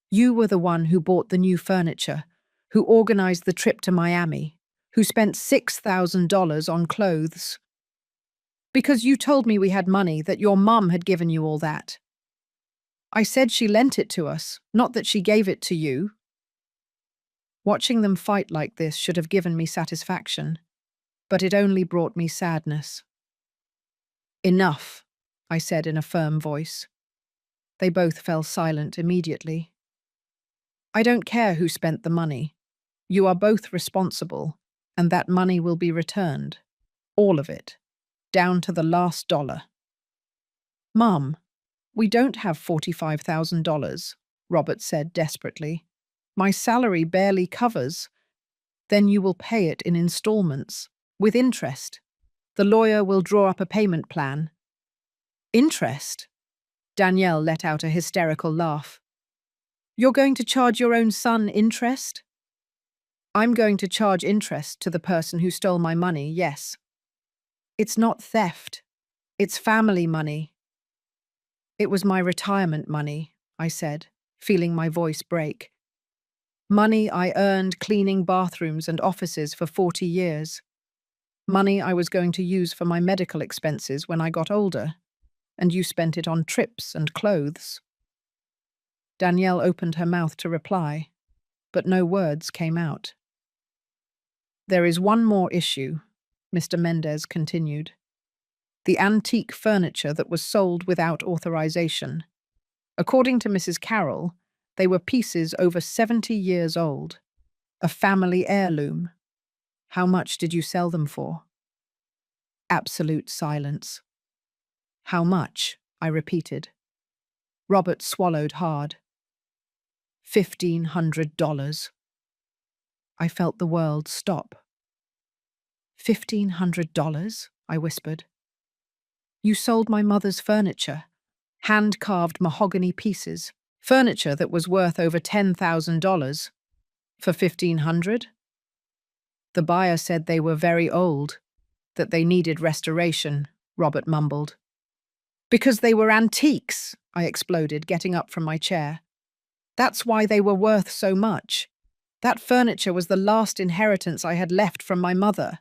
You were the one who bought the new furniture, who organized the trip to Miami, who spent $6,000 on clothes. Because you told me we had money, that your mum had given you all that. I said she lent it to us, not that she gave it to you. Watching them fight like this should have given me satisfaction, but it only brought me sadness. Enough, I said in a firm voice. They both fell silent immediately. I don't care who spent the money. You are both responsible, and that money will be returned. All of it. Down to the last dollar. Mum, we don't have $45,000, Robert said desperately. My salary barely covers. Then you will pay it in installments, with interest. The lawyer will draw up a payment plan. Interest? Danielle let out a hysterical laugh. You're going to charge your own son interest? I'm going to charge interest to the person who stole my money, yes. It's not theft. It's family money. It was my retirement money, I said, feeling my voice break. Money I earned cleaning bathrooms and offices for 40 years. Money I was going to use for my medical expenses when I got older, and you spent it on trips and clothes. Danielle opened her mouth to reply, but no words came out. There is one more issue, Mr. Mendez continued. The antique furniture that was sold without authorization. According to Mrs. Carroll, they were pieces over 70 years old, a family heirloom. How much did you sell them for? Absolute silence. How much? I repeated. Robert swallowed hard. $1,500. I felt the world stop. $1,500? I whispered. You sold my mother's furniture, hand-carved mahogany pieces, furniture that was worth over $10,000, for $1,500? The buyer said they were very old, that they needed restoration, Robert mumbled. Because they were antiques, I exploded, getting up from my chair. That's why they were worth so much. That furniture was the last inheritance I had left from my mother.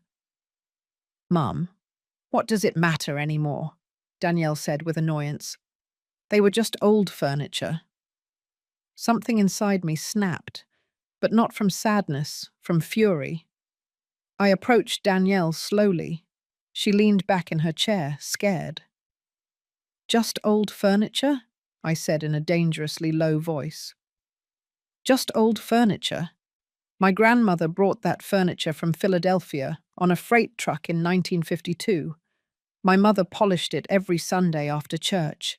Mum, what does it matter anymore? Danielle said with annoyance. They were just old furniture. Something inside me snapped, but not from sadness, from fury. I approached Danielle slowly. She leaned back in her chair, scared. Just old furniture? I said in a dangerously low voice. Just old furniture? My grandmother brought that furniture from Philadelphia on a freight truck in 1952. My mother polished it every Sunday after church.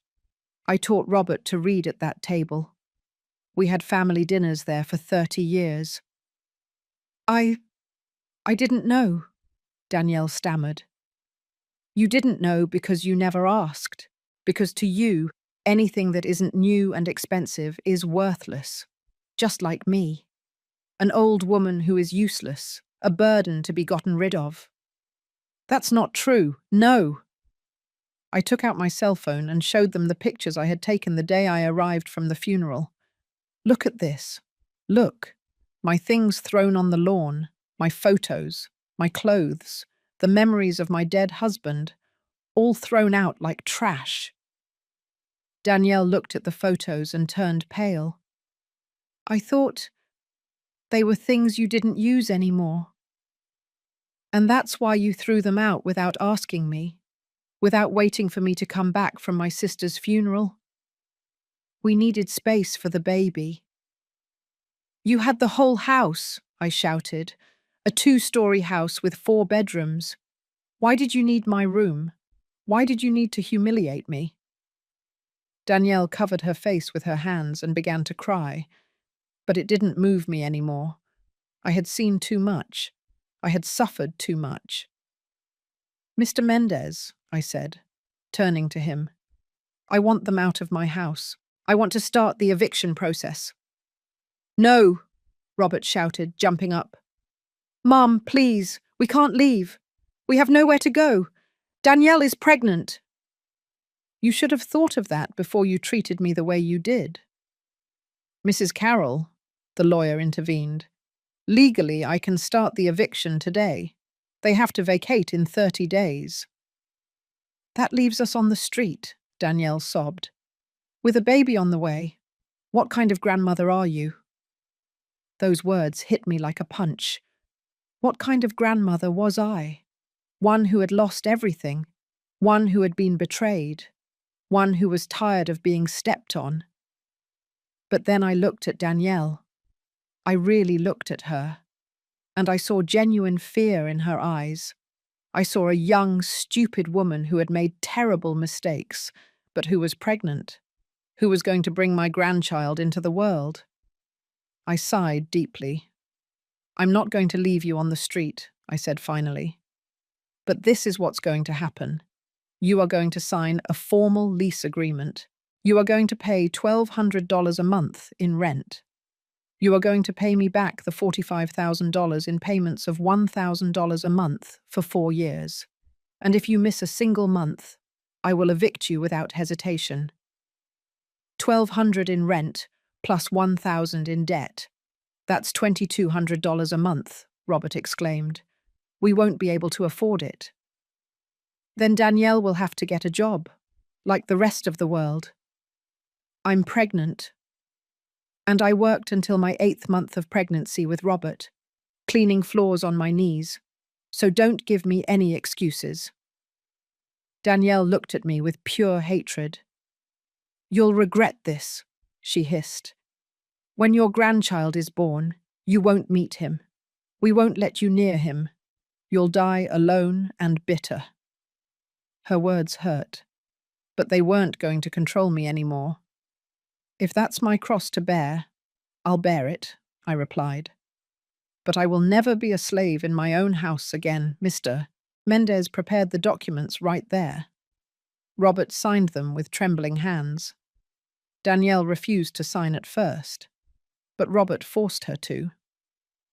I taught Robert to read at that table. We had family dinners there for 30 years. I didn't know, Danielle stammered. You didn't know because you never asked, because to you, anything that isn't new and expensive is worthless, just like me. An old woman who is useless, a burden to be gotten rid of. That's not true. No. I took out my cell phone and showed them the pictures I had taken the day I arrived from the funeral. Look at this. Look. My things thrown on the lawn, my photos, my clothes, the memories of my dead husband, all thrown out like trash. Danielle looked at the photos and turned pale. I thought they were things you didn't use anymore. And that's why you threw them out without asking me, without waiting for me to come back from my sister's funeral. We needed space for the baby. You had the whole house, I shouted, a 2-story house with 4 bedrooms. Why did you need my room? Why did you need to humiliate me? Danielle covered her face with her hands and began to cry, but it didn't move me anymore. I had seen too much. I had suffered too much. Mr. Mendez, I said, turning to him, I want them out of my house. I want to start the eviction process. No, Robert shouted, jumping up. Mum, please, we can't leave. We have nowhere to go. Danielle is pregnant. You should have thought of that before you treated me the way you did. Mrs. Carroll, the lawyer intervened. Legally, I can start the eviction today. They have to vacate in 30 days. That leaves us on the street, Danielle sobbed. With a baby on the way. What kind of grandmother are you? Those words hit me like a punch. What kind of grandmother was I? One who had lost everything. One who had been betrayed. One who was tired of being stepped on. But then I looked at Danielle. I really looked at her. And I saw genuine fear in her eyes. I saw a young, stupid woman who had made terrible mistakes, but who was pregnant, who was going to bring my grandchild into the world. I sighed deeply. I'm not going to leave you on the street, I said finally. But this is what's going to happen. You are going to sign a formal lease agreement. You are going to pay $1,200 a month in rent. You are going to pay me back the $45,000 in payments of $1,000 a month for 4 years. And if you miss a single month, I will evict you without hesitation. $1,200 in rent plus $1,000 in debt. That's $2,200 a month, Robert exclaimed. We won't be able to afford it. Then Danielle will have to get a job, like the rest of the world. I'm pregnant. And I worked until my 8th month of pregnancy with Robert, cleaning floors on my knees, so don't give me any excuses. Danielle looked at me with pure hatred. You'll regret this, she hissed. When your grandchild is born, you won't meet him. We won't let you near him. You'll die alone and bitter. Her words hurt, but they weren't going to control me anymore. If that's my cross to bear, I'll bear it, I replied. But I will never be a slave in my own house again, Mr. Mendez prepared the documents right there. Robert signed them with trembling hands. Danielle refused to sign at first, but Robert forced her to.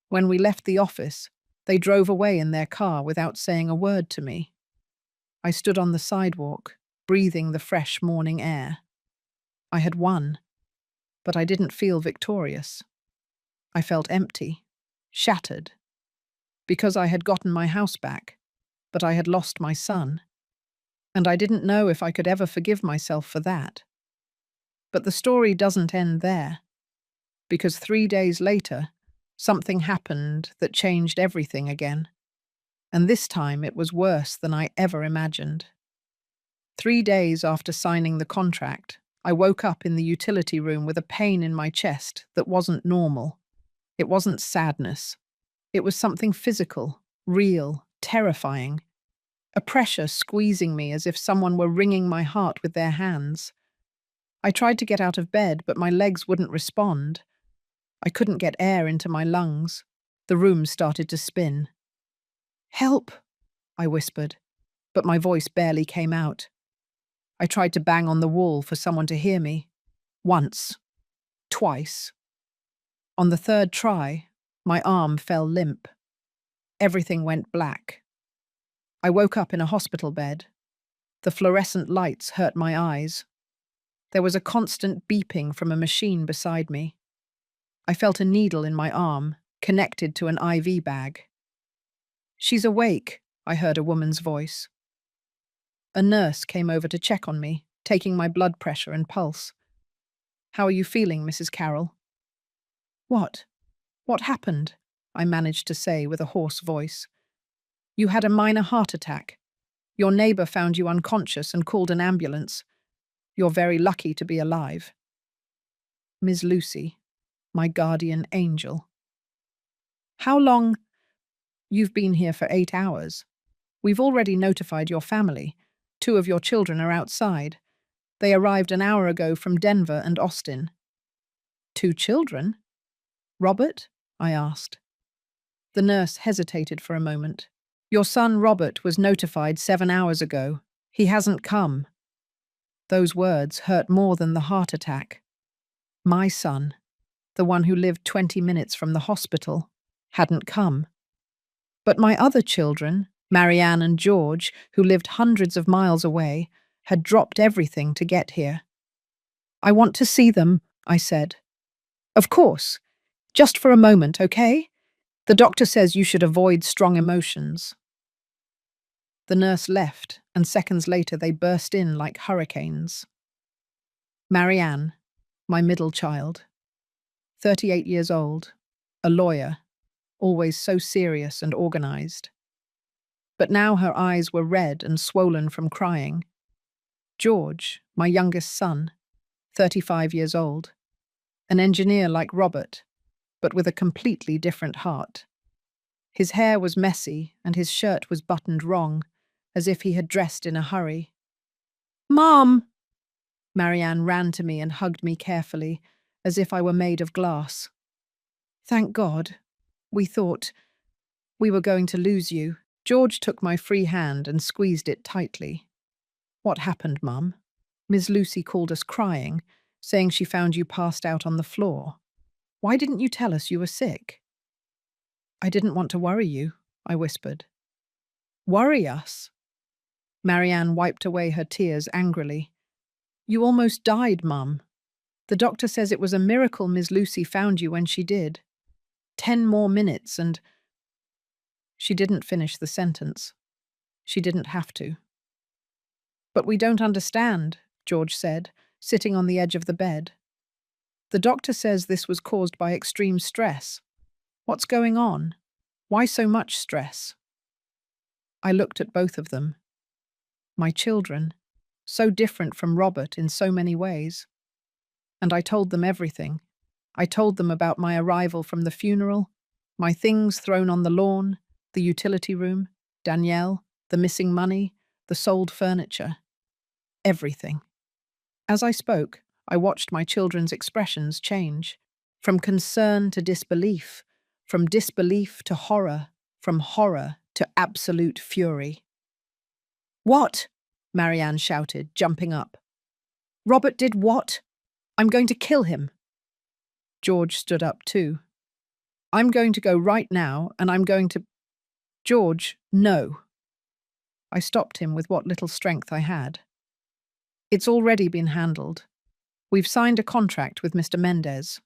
When we left the office, they drove away in their car without saying a word to me. I stood on the sidewalk, breathing the fresh morning air. I had won, but I didn't feel victorious. I felt empty, shattered, because I had gotten my house back, but I had lost my son, and I didn't know if I could ever forgive myself for that. But the story doesn't end there, because 3 days later, something happened that changed everything again, and this time it was worse than I ever imagined. 3 days after signing the contract, I woke up in the utility room with a pain in my chest that wasn't normal. It wasn't sadness. It was something physical, real, terrifying. A pressure squeezing me as if someone were wringing my heart with their hands. I tried to get out of bed, but my legs wouldn't respond. I couldn't get air into my lungs. The room started to spin. Help, I whispered, but my voice barely came out. I tried to bang on the wall for someone to hear me. Once. Twice. On the 3rd try, my arm fell limp. Everything went black. I woke up in a hospital bed. The fluorescent lights hurt my eyes. There was a constant beeping from a machine beside me. I felt a needle in my arm, connected to an IV bag. "She's awake," I heard a woman's voice. A nurse came over to check on me, taking my blood pressure and pulse. "How are you feeling, Mrs. Carroll?" "What? What happened?" I managed to say with a hoarse voice. "You had a minor heart attack. Your neighbor found you unconscious and called an ambulance. You're very lucky to be alive." Miss Lucy, my guardian angel. "How long?" "You've been here for 8 hours. We've already notified your family. 2 of your children are outside. They arrived an hour ago from Denver and Austin." "2 children? Robert?" I asked. The nurse hesitated for a moment. "Your son Robert was notified 7 hours ago. He hasn't come." Those words hurt more than the heart attack. My son, the one who lived 20 minutes from the hospital, hadn't come. But my other children, Marianne and George, who lived hundreds of miles away, had dropped everything to get here. "I want to see them," I said. "Of course. Just for a moment, okay? The doctor says you should avoid strong emotions." The nurse left, and seconds later they burst in like hurricanes. Marianne, my middle child, 38 years old, a lawyer, always so serious and organized. But now her eyes were red and swollen from crying. George, my youngest son, 35 years old, an engineer like Robert, but with a completely different heart. His hair was messy and his shirt was buttoned wrong, as if he had dressed in a hurry. "Mom!" Marianne ran to me and hugged me carefully, as if I were made of glass. "Thank God. We thought we were going to lose you." George took my free hand and squeezed it tightly. "What happened, Mum?" "Miss Lucy called us crying, saying she found you passed out on the floor. Why didn't you tell us you were sick?" "I didn't want to worry you," I whispered. "Worry us?" Marianne wiped away her tears angrily. "You almost died, Mum. The doctor says it was a miracle Miss Lucy found you when she did. 10 more minutes and—" She didn't finish the sentence. She didn't have to. "But we don't understand," George said, sitting on the edge of the bed. "The doctor says this was caused by extreme stress. What's going on? Why so much stress?" I looked at both of them. My children, so different from Robert in so many ways. And I told them everything. I told them about my arrival from the funeral, my things thrown on the lawn, the utility room, Danielle, the missing money, the sold furniture. Everything. As I spoke, I watched my children's expressions change, from concern to disbelief, from disbelief to horror, from horror to absolute fury. "What?" Marianne shouted, jumping up. "Robert did what? I'm going to kill him." George stood up too. "I'm going to go right now, and I'm going to—" "George, no." I stopped him with what little strength I had. "It's already been handled. We've signed a contract with Mr. Mendez."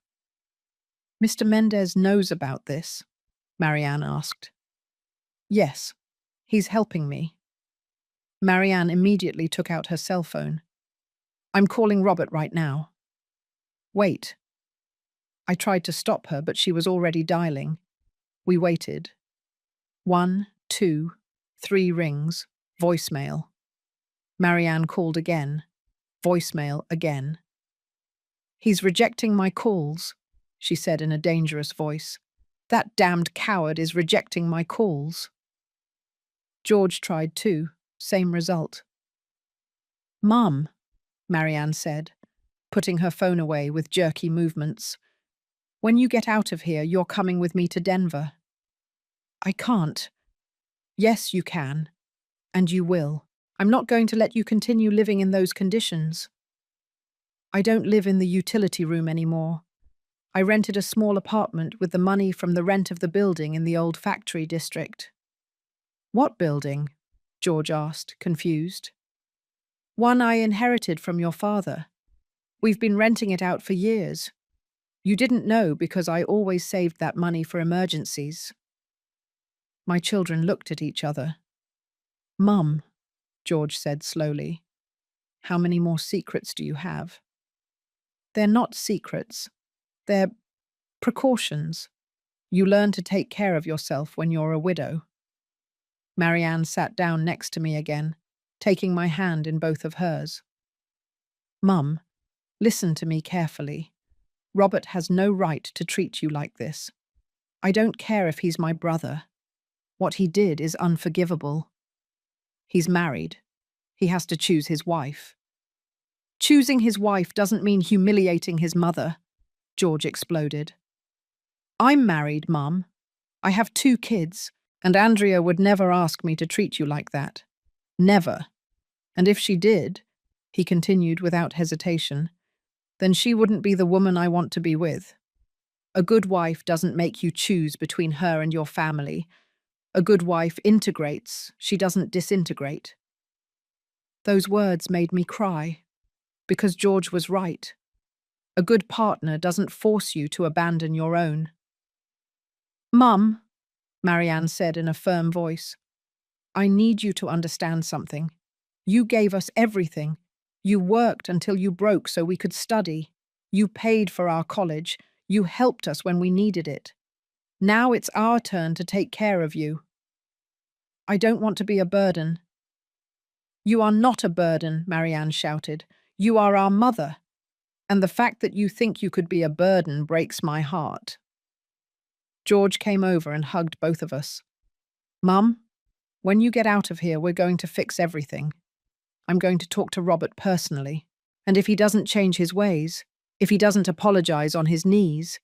"Mr. Mendez knows about this?" Marianne asked. "Yes. He's helping me." Marianne immediately took out her cell phone. "I'm calling Robert right now." "Wait." I tried to stop her, but she was already dialing. We waited. 1, 2, 3 rings. Voicemail. Marianne called again. Voicemail again. "He's rejecting my calls," she said in a dangerous voice. "That damned coward is rejecting my calls." George tried too. Same result. "Mum," Marianne said, putting her phone away with jerky movements. "When you get out of here, you're coming with me to Denver." "I can't." "Yes, you can. And you will. I'm not going to let you continue living in those conditions." "I don't live in the utility room anymore. I rented a small apartment with the money from the rent of the building in the old factory district. What building? George asked, confused. One I inherited from your father. We've been renting it out for years. You didn't know because I always saved that money for emergencies. My children looked at each other. Mum, George said slowly, how many more secrets do you have? They're not secrets. They're precautions. You learn to take care of yourself when you're a widow. Marianne sat down next to me again, taking my hand in both of hers. Mum, listen to me carefully. Robert has no right to treat you like this. I don't care if he's my brother. What he did is unforgivable. He's married. He has to choose his wife. Choosing his wife doesn't mean humiliating his mother, George exploded. I'm married, Mum. I have 2 kids, and Andrea would never ask me to treat you like that. Never. And if she did, he continued without hesitation, then she wouldn't be the woman I want to be with. A good wife doesn't make you choose between her and your family. A good wife integrates, she doesn't disintegrate. Those words made me cry, because George was right. A good partner doesn't force you to abandon your own. Mum, Marianne said in a firm voice, I need you to understand something. You gave us everything. You worked until you broke so we could study. You paid for our college. You helped us when we needed it. Now it's our turn to take care of you. I don't want to be a burden. You are not a burden, Marianne shouted. You are our mother. And the fact that you think you could be a burden breaks my heart. George came over and hugged both of us. Mum, when you get out of here, we're going to fix everything. I'm going to talk to Robert personally. And if he doesn't change his ways, if he doesn't apologize on his knees,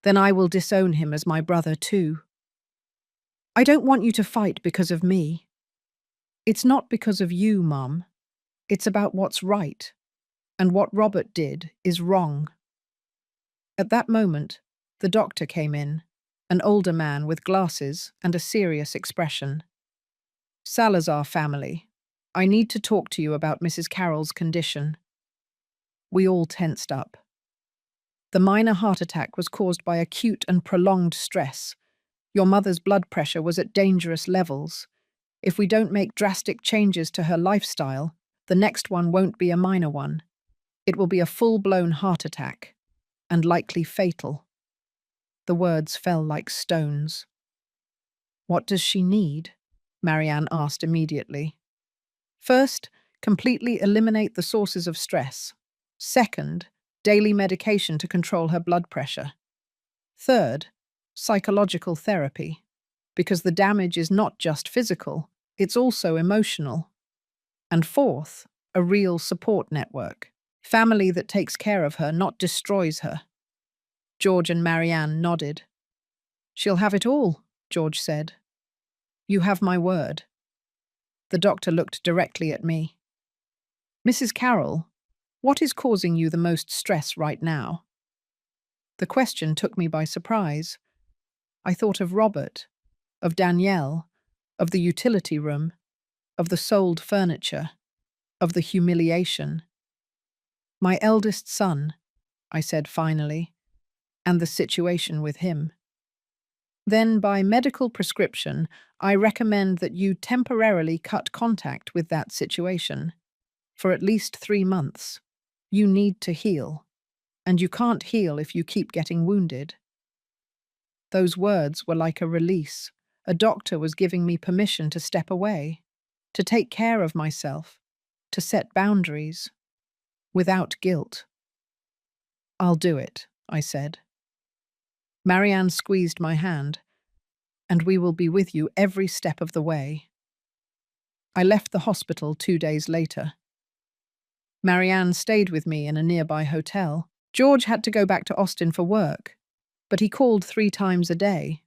then I will disown him as my brother too. I don't want you to fight because of me. It's not because of you, Mum. It's about what's right. And what Robert did is wrong. At that moment, the doctor came in, an older man with glasses and a serious expression. Salazar family, I need to talk to you about Mrs. Carroll's condition. We all tensed up. The minor heart attack was caused by acute and prolonged stress. Your mother's blood pressure was at dangerous levels. If we don't make drastic changes to her lifestyle, the next one won't be a minor one. It will be a full-blown heart attack, and likely fatal. The words fell like stones. What does she need? Marianne asked immediately. First, completely eliminate the sources of stress. Second, daily medication to control her blood pressure. Third, psychological therapy, because the damage is not just physical, it's also emotional. And fourth, a real support network. Family that takes care of her, not destroys her. George and Marianne nodded. She'll have it all, George said. You have my word. The doctor looked directly at me. Mrs. Carroll, what is causing you the most stress right now? The question took me by surprise. I thought of Robert, of Danielle, of the utility room, of the sold furniture, of the humiliation. My eldest son, I said finally, and the situation with him. Then, by medical prescription, I recommend that you temporarily cut contact with that situation. For at least 3 months. You need to heal. And you can't heal if you keep getting wounded. Those words were like a release. A doctor was giving me permission to step away, to take care of myself, to set boundaries, without guilt. I'll do it, I said. Marianne squeezed my hand, and we will be with you every step of the way. I left the hospital 2 days later. Marianne stayed with me in a nearby hotel. George had to go back to Austin for work, but he called 3 times a day.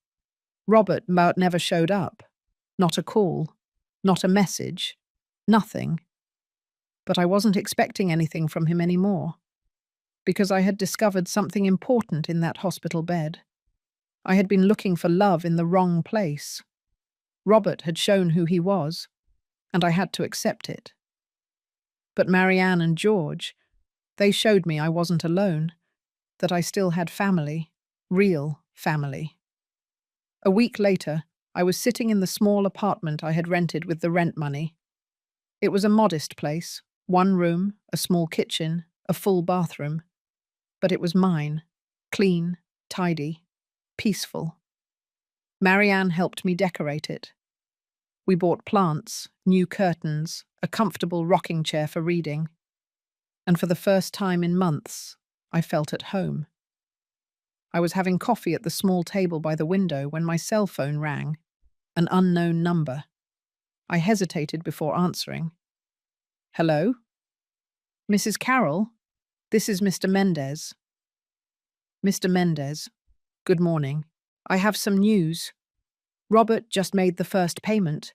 Robert about never showed up. Not a call, not a message, nothing. But I wasn't expecting anything from him anymore. because I had discovered something important in that hospital bed. I had been looking for love in the wrong place. Robert had shown who he was, and I had to accept it. But Marianne and George, they showed me I wasn't alone, that I still had family, real family. A week later, I was sitting in the small apartment I had rented with the rent money. It was a modest place, one room, a small kitchen, a full bathroom. But it was mine, clean, tidy, peaceful. Marianne helped me decorate it. We bought plants, new curtains, a comfortable rocking chair for reading. And for the first time in months, I felt at home. I was having coffee at the small table by the window when my cell phone rang, an unknown number. I hesitated before answering. Hello? Mrs. Carroll? This is Mr. Mendez. Mr. Mendez, good morning. I have some news. Robert just made the first payment.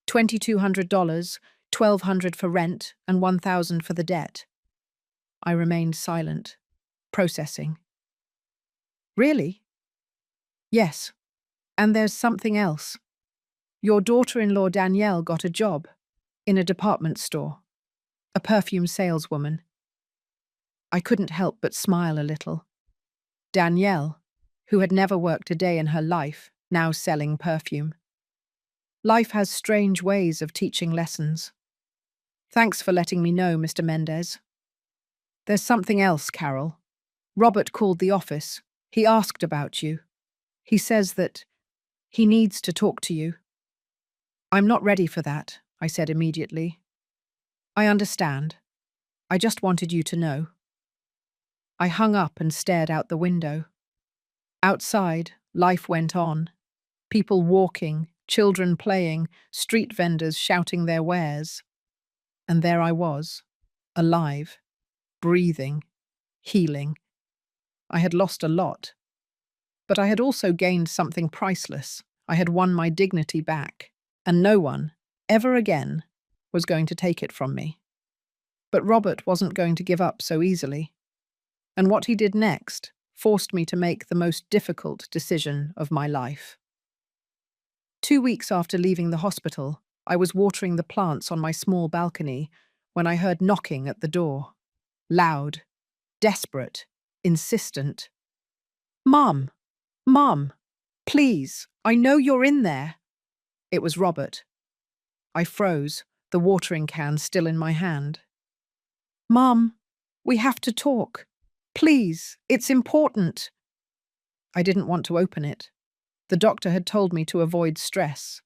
$2,200, $1,200 for rent, and $1,000 for the debt. I remained silent, processing. Really? Yes. And there's something else. Your daughter-in-law Danielle got a job in a department store, a perfume saleswoman. I couldn't help but smile a little. Danielle, who had never worked a day in her life, now selling perfume. Life has strange ways of teaching lessons. Thanks for letting me know, Mr. Mendez. There's something else, Carol. Robert called the office. He asked about you. He says that he needs to talk to you. I'm not ready for that, I said immediately. I understand. I just wanted you to know. I hung up and stared out the window. Outside, life went on. People walking, children playing, street vendors shouting their wares. And there I was, alive, breathing, healing. I had lost a lot. But I had also gained something priceless. I had won my dignity back, and no one, ever again, was going to take it from me. But Robert wasn't going to give up so easily. And what he did next forced me to make the most difficult decision of my life. 2 weeks after leaving the hospital, I was watering the plants on my small balcony when I heard knocking at the door. Loud, desperate, insistent. Mom! Mom! Please, I know you're in there. It was Robert. I froze, the watering can still in my hand. Mom, we have to talk. Please, it's important. I didn't want to open it. The doctor had told me to avoid stress.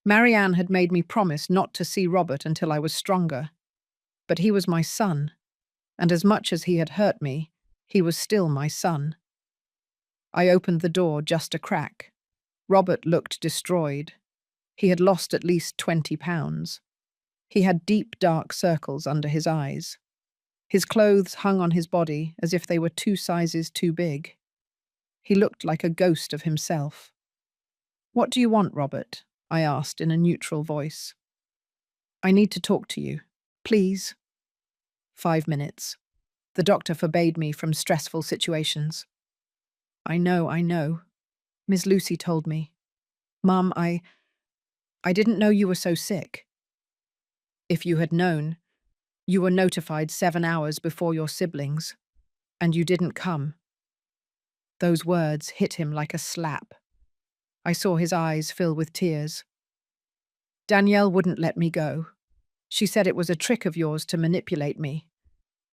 Marianne had made me promise not to see Robert until I was stronger. But he was my son, and as much as he had hurt me, he was still my son. I opened the door just a crack. Robert looked destroyed. He had lost at least 20 pounds. He had deep, dark circles under his eyes. His clothes hung on his body as if they were 2 sizes too big. He looked like a ghost of himself. What do you want, Robert? I asked in a neutral voice. I need to talk to you. Please. 5 minutes. The doctor forbade me from stressful situations. I know. Miss Lucy told me. Mum, I didn't know you were so sick. If you had known, you were notified 7 hours before your siblings, and you didn't come. Those words hit him like a slap. I saw his eyes fill with tears. Danielle wouldn't let me go. She said it was a trick of yours to manipulate me,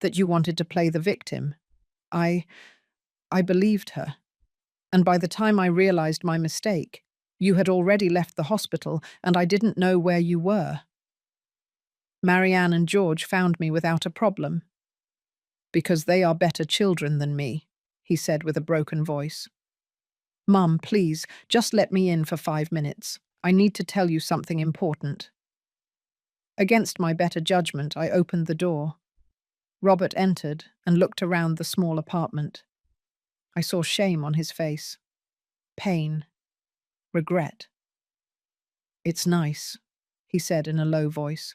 that you wanted to play the victim. I believed her. And by the time I realized my mistake, you had already left the hospital and I didn't know where you were. Marianne and George found me without a problem. Because they are better children than me, he said with a broken voice. Mum, please, just let me in for 5 minutes. I need to tell you something important. Against my better judgment, I opened the door. Robert entered and looked around the small apartment. I saw shame on his face. Pain. Regret. It's nice, he said in a low voice.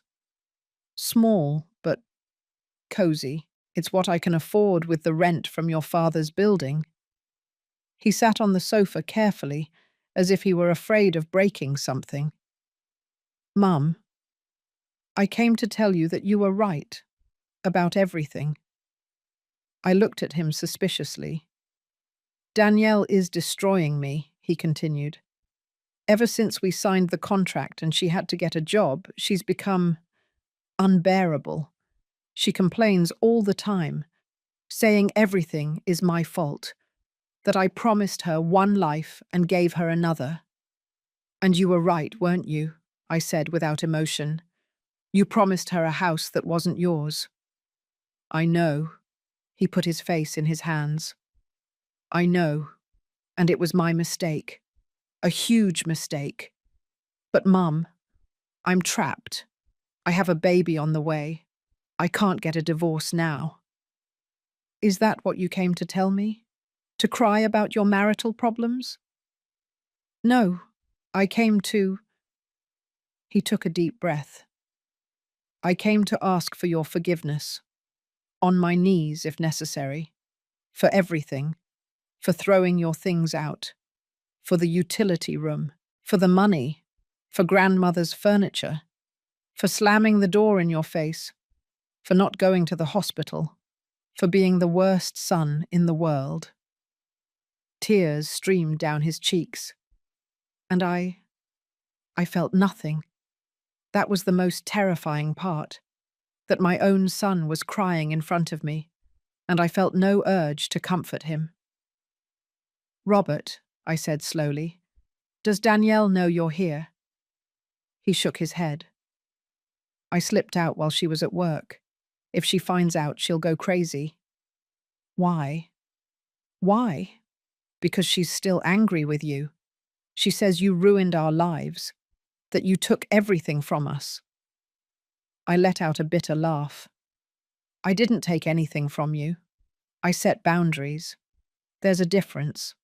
Small, but cozy. It's what I can afford with the rent from your father's building. He sat on the sofa carefully, as if he were afraid of breaking something. Mum, I came to tell you that you were right about everything. I looked at him suspiciously. Danielle is destroying me, he continued. Ever since we signed the contract and she had to get a job, she's become unbearable. She complains all the time, saying everything is my fault, that I promised her one life and gave her another. And you were right, weren't you? I said without emotion. You promised her a house that wasn't yours. I know. He put his face in his hands. I know, and it was my mistake. A huge mistake. But Mum, I'm trapped. I have a baby on the way. I can't get a divorce now. Is that what you came to tell me? To cry about your marital problems? No, I came to... He took a deep breath. I came to ask for your forgiveness. On my knees, if necessary. For everything. For throwing your things out. For the utility room. For the money. For grandmother's furniture. For slamming the door in your face. For not going to the hospital. For being the worst son in the world. Tears streamed down his cheeks. And I felt nothing. That was the most terrifying part. That my own son was crying in front of me, and I felt no urge to comfort him. Robert, I said slowly, does Danielle know you're here? He shook his head. I slipped out while she was at work. If she finds out, she'll go crazy. Why? Why? Because she's still angry with you. She says you ruined our lives, that you took everything from us. I let out a bitter laugh. I didn't take anything from you. I set boundaries. There's a difference.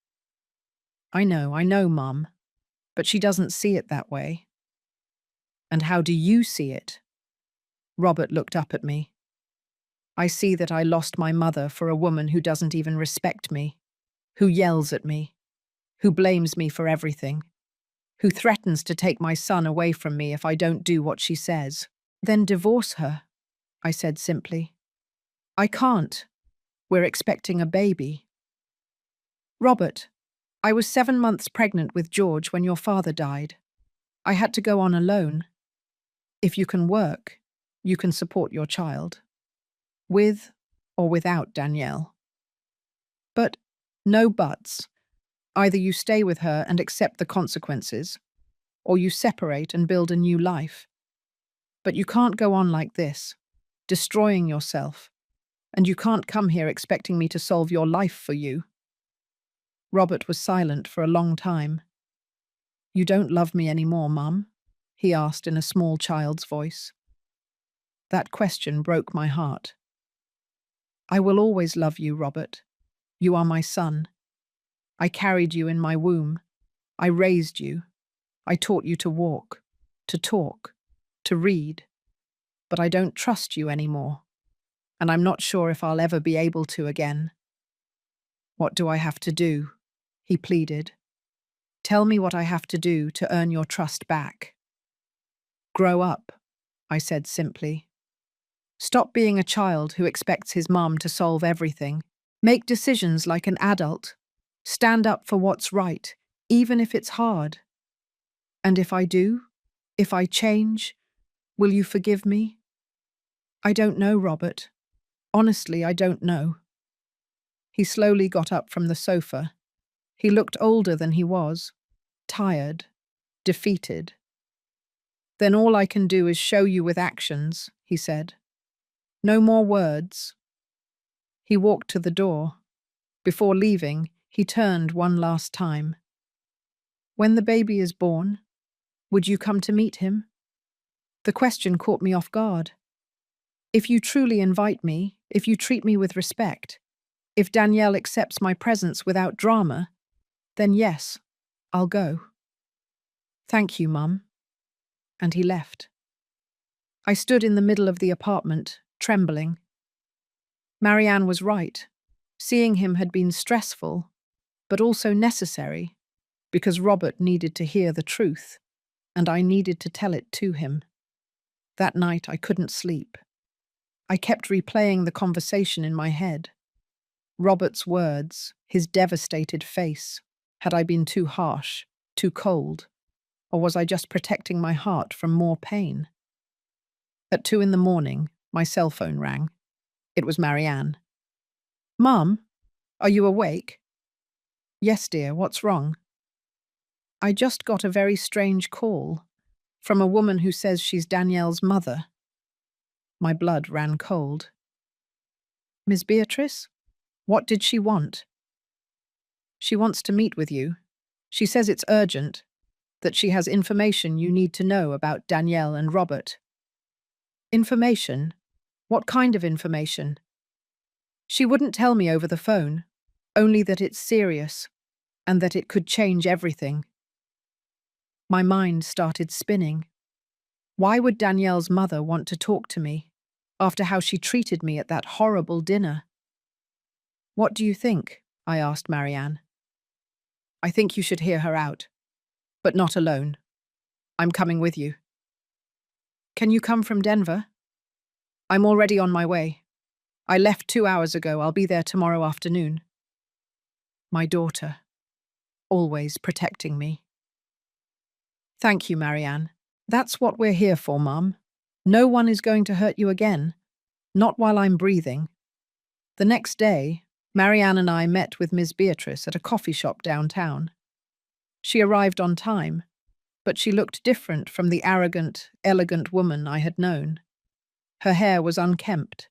I know, Mum, but she doesn't see it that way. And how do you see it? Robert looked up at me. I see that I lost my mother for a woman who doesn't even respect me, who yells at me, who blames me for everything, who threatens to take my son away from me if I don't do what she says. Then divorce her, I said simply. I can't. We're expecting a baby. Robert, I was 7 months pregnant with George when your father died. I had to go on alone. If you can work, you can support your child. With or without Danielle. But no buts. Either you stay with her and accept the consequences, or you separate and build a new life. But you can't go on like this, destroying yourself, and you can't come here expecting me to solve your life for you. Robert was silent for a long time. You don't love me anymore, Mum? He asked in a small child's voice. That question broke my heart. I will always love you, Robert. You are my son. I carried you in my womb. I raised you. I taught you to walk, to talk, to read. But I don't trust you anymore, and I'm not sure if I'll ever be able to again. What do I have to do? He pleaded. Tell me what I have to do to earn your trust back. Grow up, I said simply. Stop being a child who expects his mum to solve everything. Make decisions like an adult. Stand up for what's right, even if it's hard. And if I do, if I change, will you forgive me? I don't know, Robert. Honestly, I don't know. He slowly got up from the sofa. He looked older than he was, tired, defeated. Then all I can do is show you with actions, he said. No more words. He walked to the door. Before leaving, he turned one last time. When the baby is born, would you come to meet him? The question caught me off guard. If you truly invite me, if you treat me with respect, if Danielle accepts my presence without drama, then yes, I'll go. Thank you, Mum. And he left. I stood in the middle of the apartment, trembling. Marianne was right. Seeing him had been stressful, but also necessary, because Robert needed to hear the truth, and I needed to tell it to him. That night I couldn't sleep. I kept replaying the conversation in my head. Robert's words, his devastated face. Had I been too harsh, too cold, or was I just protecting my heart from more pain? At 2 in the morning, my cell phone rang. It was Marianne. "Mum, are you awake?" "Yes, dear, what's wrong?" "I just got a very strange call from a woman who says she's Danielle's mother." My blood ran cold. "Miss Beatrice? What did she want?" "She wants to meet with you. She says it's urgent, that she has information you need to know about Danielle and Robert." "Information? What kind of information?" "She wouldn't tell me over the phone, only that it's serious, and that it could change everything." My mind started spinning. Why would Danielle's mother want to talk to me, after how she treated me at that horrible dinner? "What do you think?" I asked Marianne. "I think you should hear her out, but not alone. I'm coming with you." "Can you come from Denver?" "I'm already on my way. I left 2 hours ago. I'll be there tomorrow afternoon." My daughter, always protecting me. "Thank you, Marianne. That's what we're here for, Mum. No one is going to hurt you again. Not while I'm breathing." The next day, Marianne and I met with Miss Beatrice at a coffee shop downtown. She arrived on time, but she looked different from the arrogant, elegant woman I had known. Her hair was unkempt,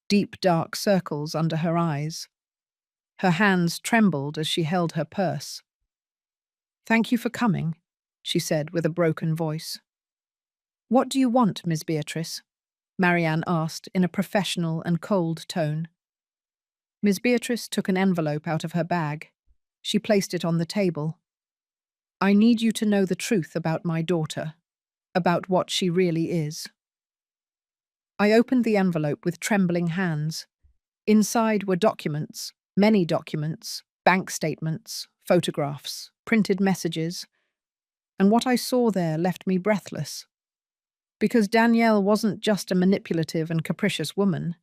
deep dark circles under her eyes. Her hands trembled as she held her purse. "Thank you for coming," she said with a broken voice. "What do you want, Miss Beatrice?" Marianne asked in a professional and cold tone. Miss Beatrice took an envelope out of her bag. She placed it on the table. "I need you to know the truth about my daughter, about what she really is." I opened the envelope with trembling hands. Inside were documents, many documents, bank statements, photographs, printed messages, and what I saw there left me breathless. Because Danielle wasn't just a manipulative and capricious woman,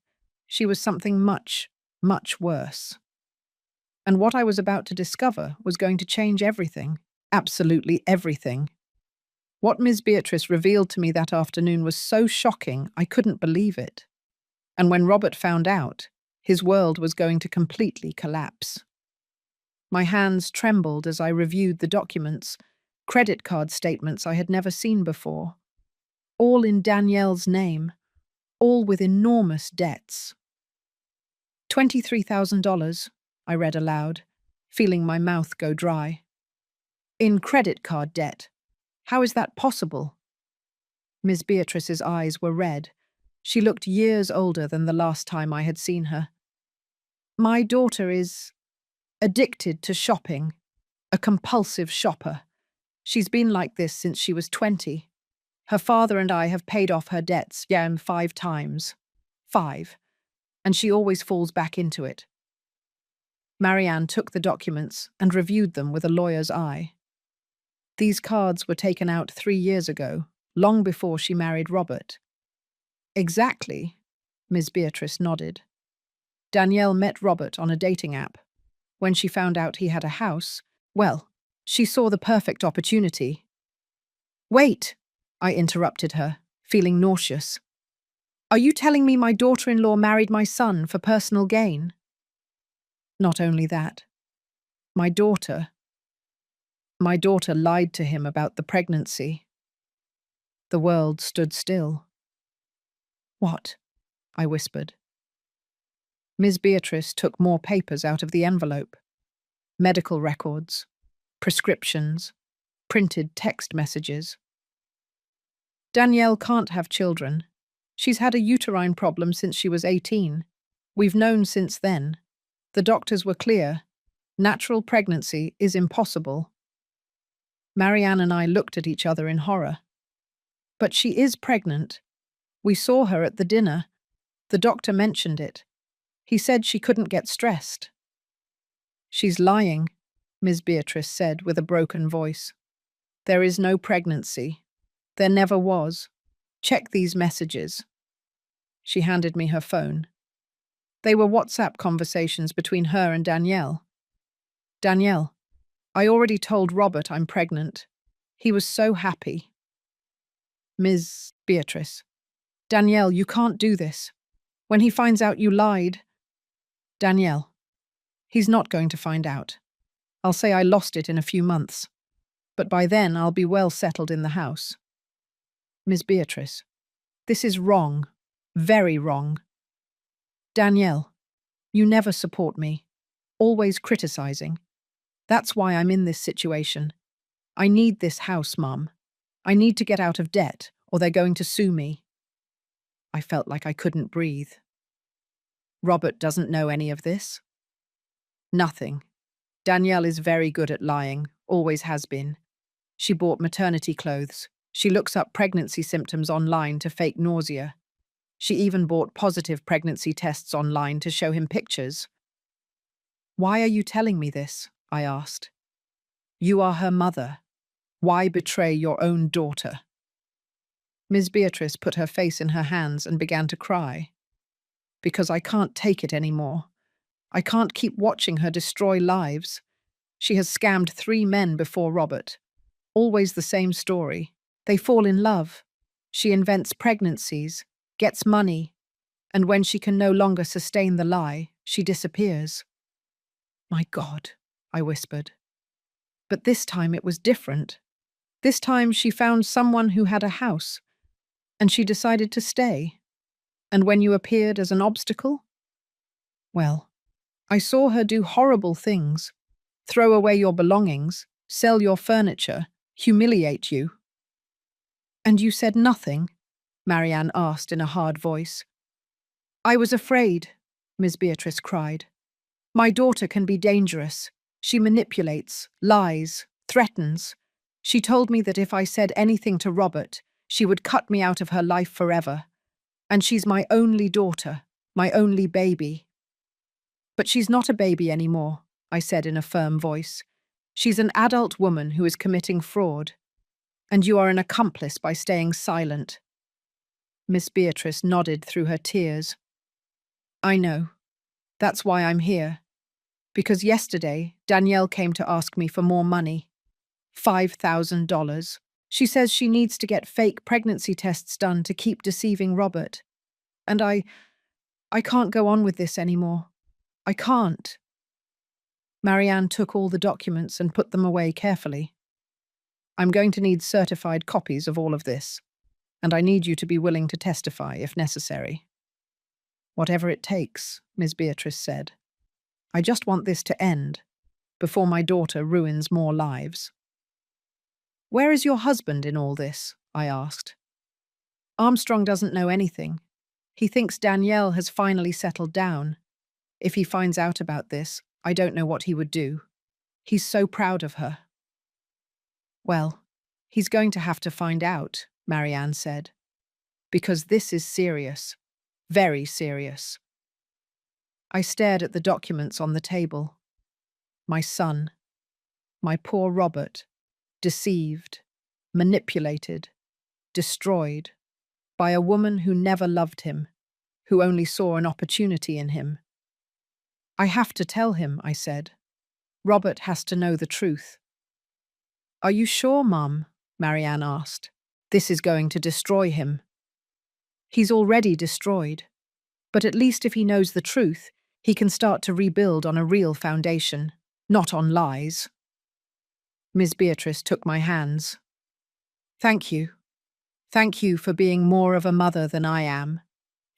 she was something much, much worse. And what I was about to discover was going to change everything, absolutely everything. What Miss Beatrice revealed to me that afternoon was so shocking I couldn't believe it. And when Robert found out, his world was going to completely collapse. My hands trembled as I reviewed the documents, credit card statements I had never seen before. All in Danielle's name, all with enormous debts. $23,000, I read aloud, feeling my mouth go dry. In credit card debt. How is that possible? Miss Beatrice's eyes were red. She looked years older than the last time I had seen her. "My daughter is addicted to shopping, a compulsive shopper. She's been like this since she was 20. Her father and I have paid off her debts, 5 times. 5. And she always falls back into it." Marianne took the documents and reviewed them with a lawyer's eye. "These cards were taken out 3 years ago, long before she married Robert." "Exactly," Ms. Beatrice nodded. "Danielle met Robert on a dating app. When she found out he had a house, well, she saw the perfect opportunity." "Wait," I interrupted her, feeling nauseous. "Are you telling me my daughter-in-law married my son for personal gain?" "Not only that. My daughter lied to him about the pregnancy." The world stood still. "What?" I whispered. Ms. Beatrice took more papers out of the envelope. Medical records, prescriptions, printed text messages. "Danielle can't have children. She's had a uterine problem since she was 18. We've known since then. The doctors were clear. Natural pregnancy is impossible." Marianne and I looked at each other in horror. "But she is pregnant. We saw her at the dinner. The doctor mentioned it. He said she couldn't get stressed. She's lying, Ms. Beatrice said with a broken voice. There is no pregnancy. There never was. Check these messages. She handed me her phone. They were WhatsApp conversations between her and Danielle. Danielle, I already told Robert I'm pregnant. He was so happy. Ms. Beatrice. Danielle, you can't do this. When he finds out you lied. Danielle. He's not going to find out. I'll say I lost it in a few months. But by then I'll be well settled in the house. Ms. Beatrice. This is wrong. Very wrong. Danielle. You never support me. Always criticizing. That's why I'm in this situation. I need this house, Mum. I need to get out of debt, or they're going to sue me. I felt like I couldn't breathe. Robert doesn't know any of this? Nothing. Danielle is very good at lying, always has been. She bought maternity clothes. She looks up pregnancy symptoms online to fake nausea. She even bought positive pregnancy tests online to show him pictures. Why are you telling me this? I asked. You are her mother. Why betray your own daughter? Ms. Beatrice put her face in her hands and began to cry. Because I can't take it anymore. I can't keep watching her destroy lives. She has scammed 3 men before Robert. Always the same story. They fall in love. She invents pregnancies, gets money, and when she can no longer sustain the lie, she disappears. My God, I whispered. But this time it was different. This time she found someone who had a house, and she decided to stay. And when you appeared as an obstacle? Well, I saw her do horrible things. Throw away your belongings, sell your furniture, humiliate you. And you said nothing? Marianne asked in a hard voice. I was afraid, Ms. Beatrice cried. My daughter can be dangerous. She manipulates, lies, threatens. She told me that if I said anything to Robert, she would cut me out of her life forever. And she's my only daughter, my only baby. But she's not a baby anymore, I said in a firm voice. She's an adult woman who is committing fraud. And you are an accomplice by staying silent. Miss Beatrice nodded through her tears. I know. That's why I'm here. Because yesterday, Danielle came to ask me for more money. $5,000. She says she needs to get fake pregnancy tests done to keep deceiving Robert. And I can't go on with this anymore. I can't. Marianne took all the documents and put them away carefully. I'm going to need certified copies of all of this, and I need you to be willing to testify if necessary. Whatever it takes, Ms. Beatrice said. I just want this to end, before my daughter ruins more lives. Where is your husband in all this? I asked. Armstrong doesn't know anything. He thinks Danielle has finally settled down. If he finds out about this, I don't know what he would do. He's so proud of her. Well, he's going to have to find out, Marianne said. Because this is serious. Very serious. I stared at the documents on the table. My son. My poor Robert. Deceived. Manipulated. Destroyed. By a woman who never loved him. Who only saw an opportunity in him. I have to tell him, I said. Robert has to know the truth. Are you sure, Mum? Marianne asked. This is going to destroy him. He's already destroyed. But at least if he knows the truth, he can start to rebuild on a real foundation, not on lies. Ms. Beatrice took my hands. Thank you. Thank you for being more of a mother than I am,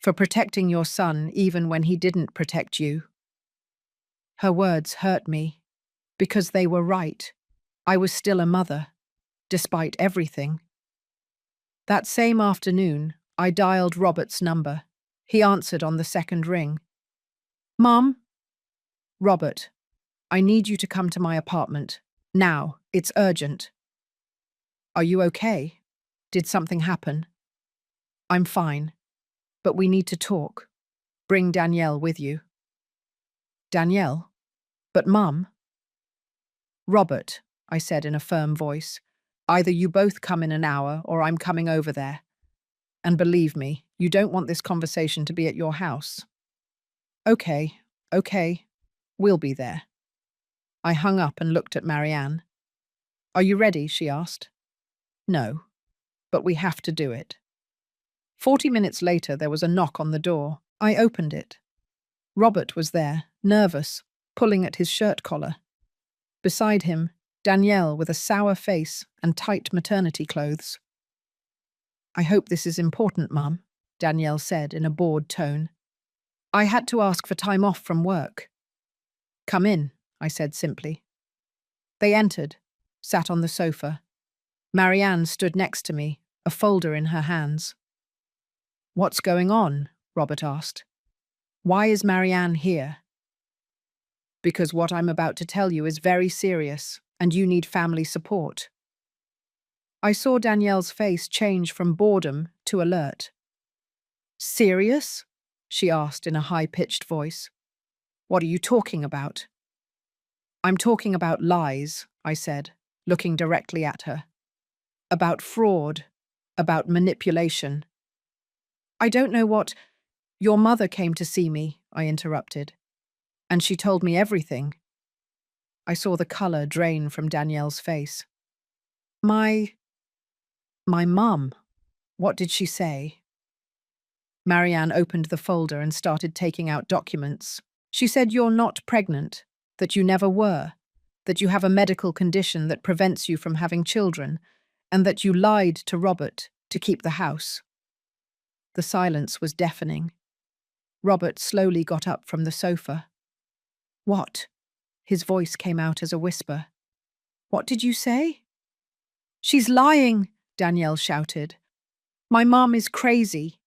for protecting your son even when he didn't protect you. Her words hurt me, because they were right. I was still a mother, despite everything. That same afternoon, I dialed Robert's number. He answered on the second ring. Mom? Robert, I need you to come to my apartment. Now, it's urgent. Are you okay? Did something happen? I'm fine, but we need to talk. Bring Danielle with you. Danielle? But Mum? Robert, I said in a firm voice. Either you both come in an hour or I'm coming over there. And believe me, you don't want this conversation to be at your house. Okay, okay, we'll be there. I hung up and looked at Marianne. Are you ready? She asked. No, but we have to do it. 40 minutes later, there was a knock on the door. I opened it. Robert was there, nervous, pulling at his shirt collar. Beside him, Danielle with a sour face and tight maternity clothes. I hope this is important, Mum, Danielle said in a bored tone. I had to ask for time off from work. Come in, I said simply. They entered, sat on the sofa. Marianne stood next to me, a folder in her hands. What's going on? Robert asked. Why is Marianne here? Because what I'm about to tell you is very serious, and you need family support. I saw Danielle's face change from boredom to alert. Serious? She asked in a high-pitched voice. What are you talking about? I'm talking about lies, I said, looking directly at her. About fraud, about manipulation. I don't know what… Your mother came to see me, I interrupted, and she told me everything. I saw the colour drain from Danielle's face. My mum, what did she say? Marianne opened the folder and started taking out documents. She said you're not pregnant, that you never were, that you have a medical condition that prevents you from having children, and that you lied to Robert to keep the house. The silence was deafening. Robert slowly got up from the sofa. What? His voice came out as a whisper. What did you say? She's lying, Danielle shouted. My mom is crazy.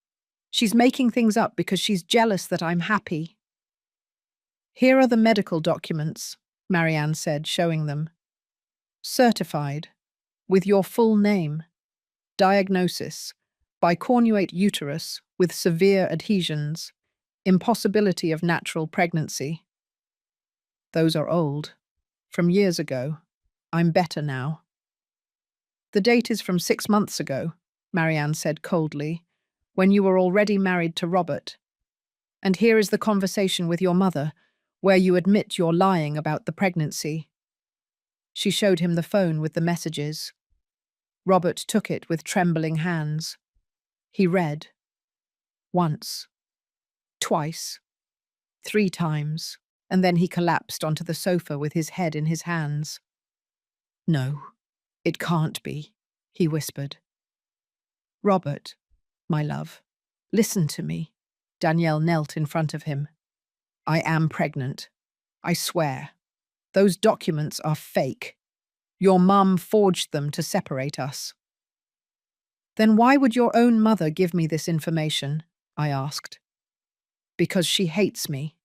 She's making things up because she's jealous that I'm happy. Here are the medical documents, Marianne said, showing them. Certified, with your full name. Diagnosis, bicornuate uterus with severe adhesions. Impossibility of natural pregnancy. Those are old. From years ago. I'm better now. The date is from 6 months ago, Marianne said coldly, when you were already married to Robert. And here is the conversation with your mother, where you admit you're lying about the pregnancy. She showed him the phone with the messages. Robert took it with trembling hands. He read. Once. Twice. 3 times. And then he collapsed onto the sofa with his head in his hands. No, it can't be, he whispered. Robert, my love, listen to me. Danielle knelt in front of him. I am pregnant. I swear. Those documents are fake. Your mum forged them to separate us. Then why would your own mother give me this information? I asked. Because she hates me.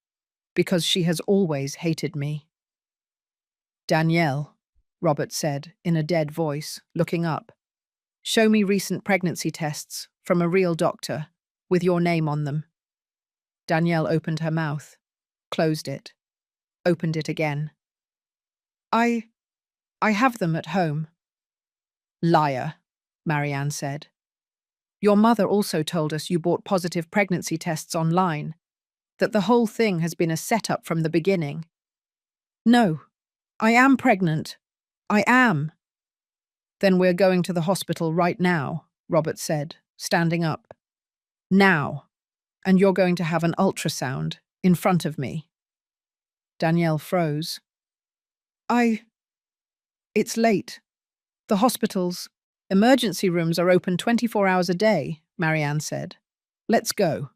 Because she has always hated me. Danielle, Robert said in a dead voice, looking up. Show me recent pregnancy tests from a real doctor, with your name on them. Danielle opened her mouth, closed it, opened it again. I have them at home. Liar, Marianne said. Your mother also told us you bought positive pregnancy tests online, that the whole thing has been a setup from the beginning. No, I am pregnant. I am. Then we're going to the hospital right now, Robert said, standing up. Now. And you're going to have an ultrasound in front of me. Danielle froze. It's late. The hospital's emergency rooms are open 24 hours a day, Marianne said. Let's go.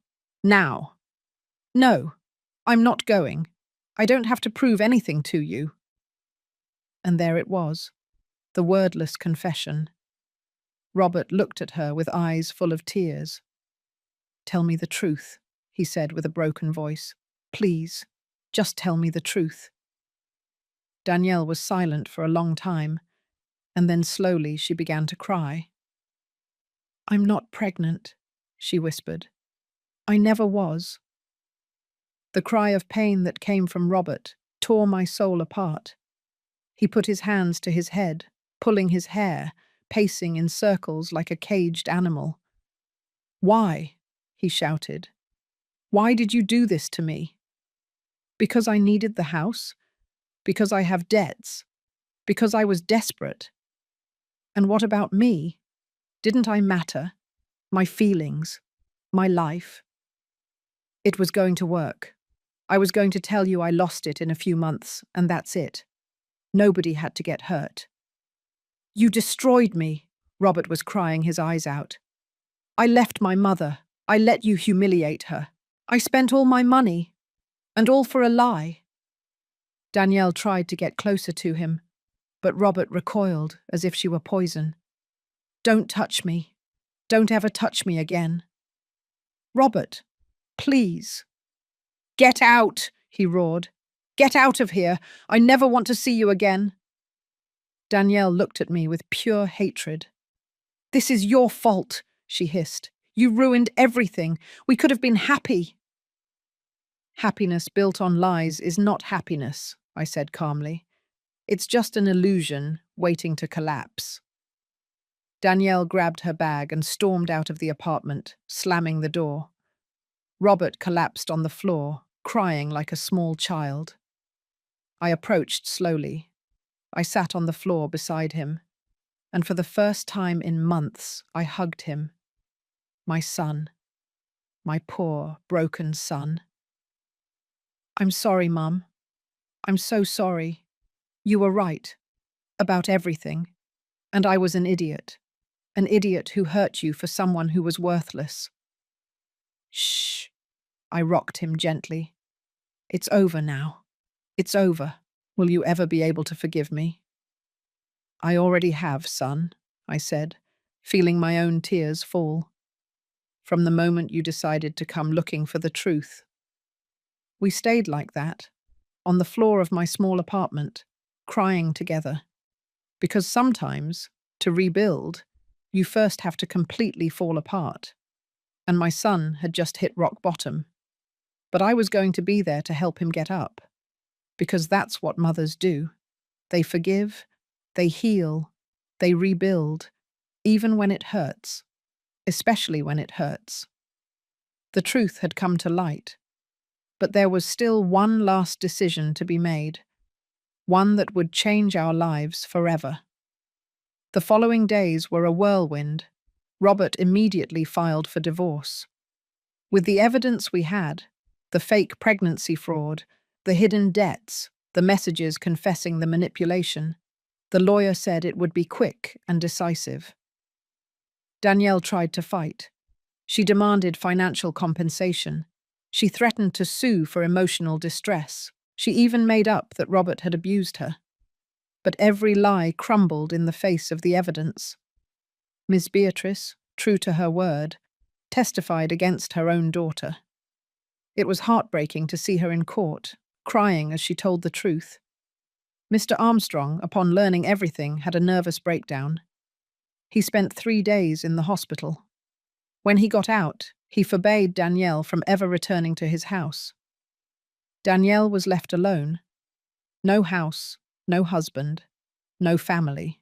Now. No, I'm not going. I don't have to prove anything to you. And there it was, the wordless confession. Robert looked at her with eyes full of tears. Tell me the truth, he said with a broken voice. Please, just tell me the truth. Danielle was silent for a long time, and then slowly she began to cry. I'm not pregnant, she whispered. I never was. The cry of pain that came from Robert tore my soul apart. He put his hands to his head, pulling his hair, pacing in circles like a caged animal. "Why?" he shouted. "Why did you do this to me?" "Because I needed the house? Because I have debts? Because I was desperate? And what about me? Didn't I matter? My feelings? My life?" "It was going to work. I was going to tell you I lost it in a few months, and that's it. Nobody had to get hurt." "You destroyed me," Robert was crying his eyes out. "I left my mother. I let you humiliate her. I spent all my money. And all for a lie." Danielle tried to get closer to him, but Robert recoiled as if she were poison. "Don't touch me. Don't ever touch me again." "Robert, please." "Get out," he roared. "Get out of here. I never want to see you again." Danielle looked at me with pure hatred. "This is your fault," she hissed. "You ruined everything. We could have been happy." "Happiness built on lies is not happiness," I said calmly. "It's just an illusion waiting to collapse." Danielle grabbed her bag and stormed out of the apartment, slamming the door. Robert collapsed on the floor, crying like a small child. I approached slowly. I sat on the floor beside him, and for the first time in months, I hugged him. My son. My poor, broken son. "I'm sorry, Mum. I'm so sorry. You were right. About everything. And I was an idiot. An idiot who hurt you for someone who was worthless." "Shh." I rocked him gently. "It's over now. It's over. Will you ever be able to forgive me?" "I already have, son," I said, feeling my own tears fall. "From the moment you decided to come looking for the truth." We stayed like that, on the floor of my small apartment, crying together. Because sometimes, to rebuild, you first have to completely fall apart. And my son had just hit rock bottom. But I was going to be there to help him get up. Because that's what mothers do. They forgive, they heal, they rebuild, even when it hurts. Especially when it hurts. The truth had come to light. But there was still one last decision to be made. One that would change our lives forever. The following days were a whirlwind. Robert immediately filed for divorce. With the evidence we had, the fake pregnancy fraud, the hidden debts, the messages confessing the manipulation, the lawyer said it would be quick and decisive. Danielle tried to fight. She demanded financial compensation. She threatened to sue for emotional distress. She even made up that Robert had abused her. But every lie crumbled in the face of the evidence. Miss Beatrice, true to her word, testified against her own daughter. It was heartbreaking to see her in court, crying as she told the truth. Mr. Armstrong, upon learning everything, had a nervous breakdown. He spent 3 days in the hospital. When he got out, he forbade Danielle from ever returning to his house. Danielle was left alone. No house, no husband, no family.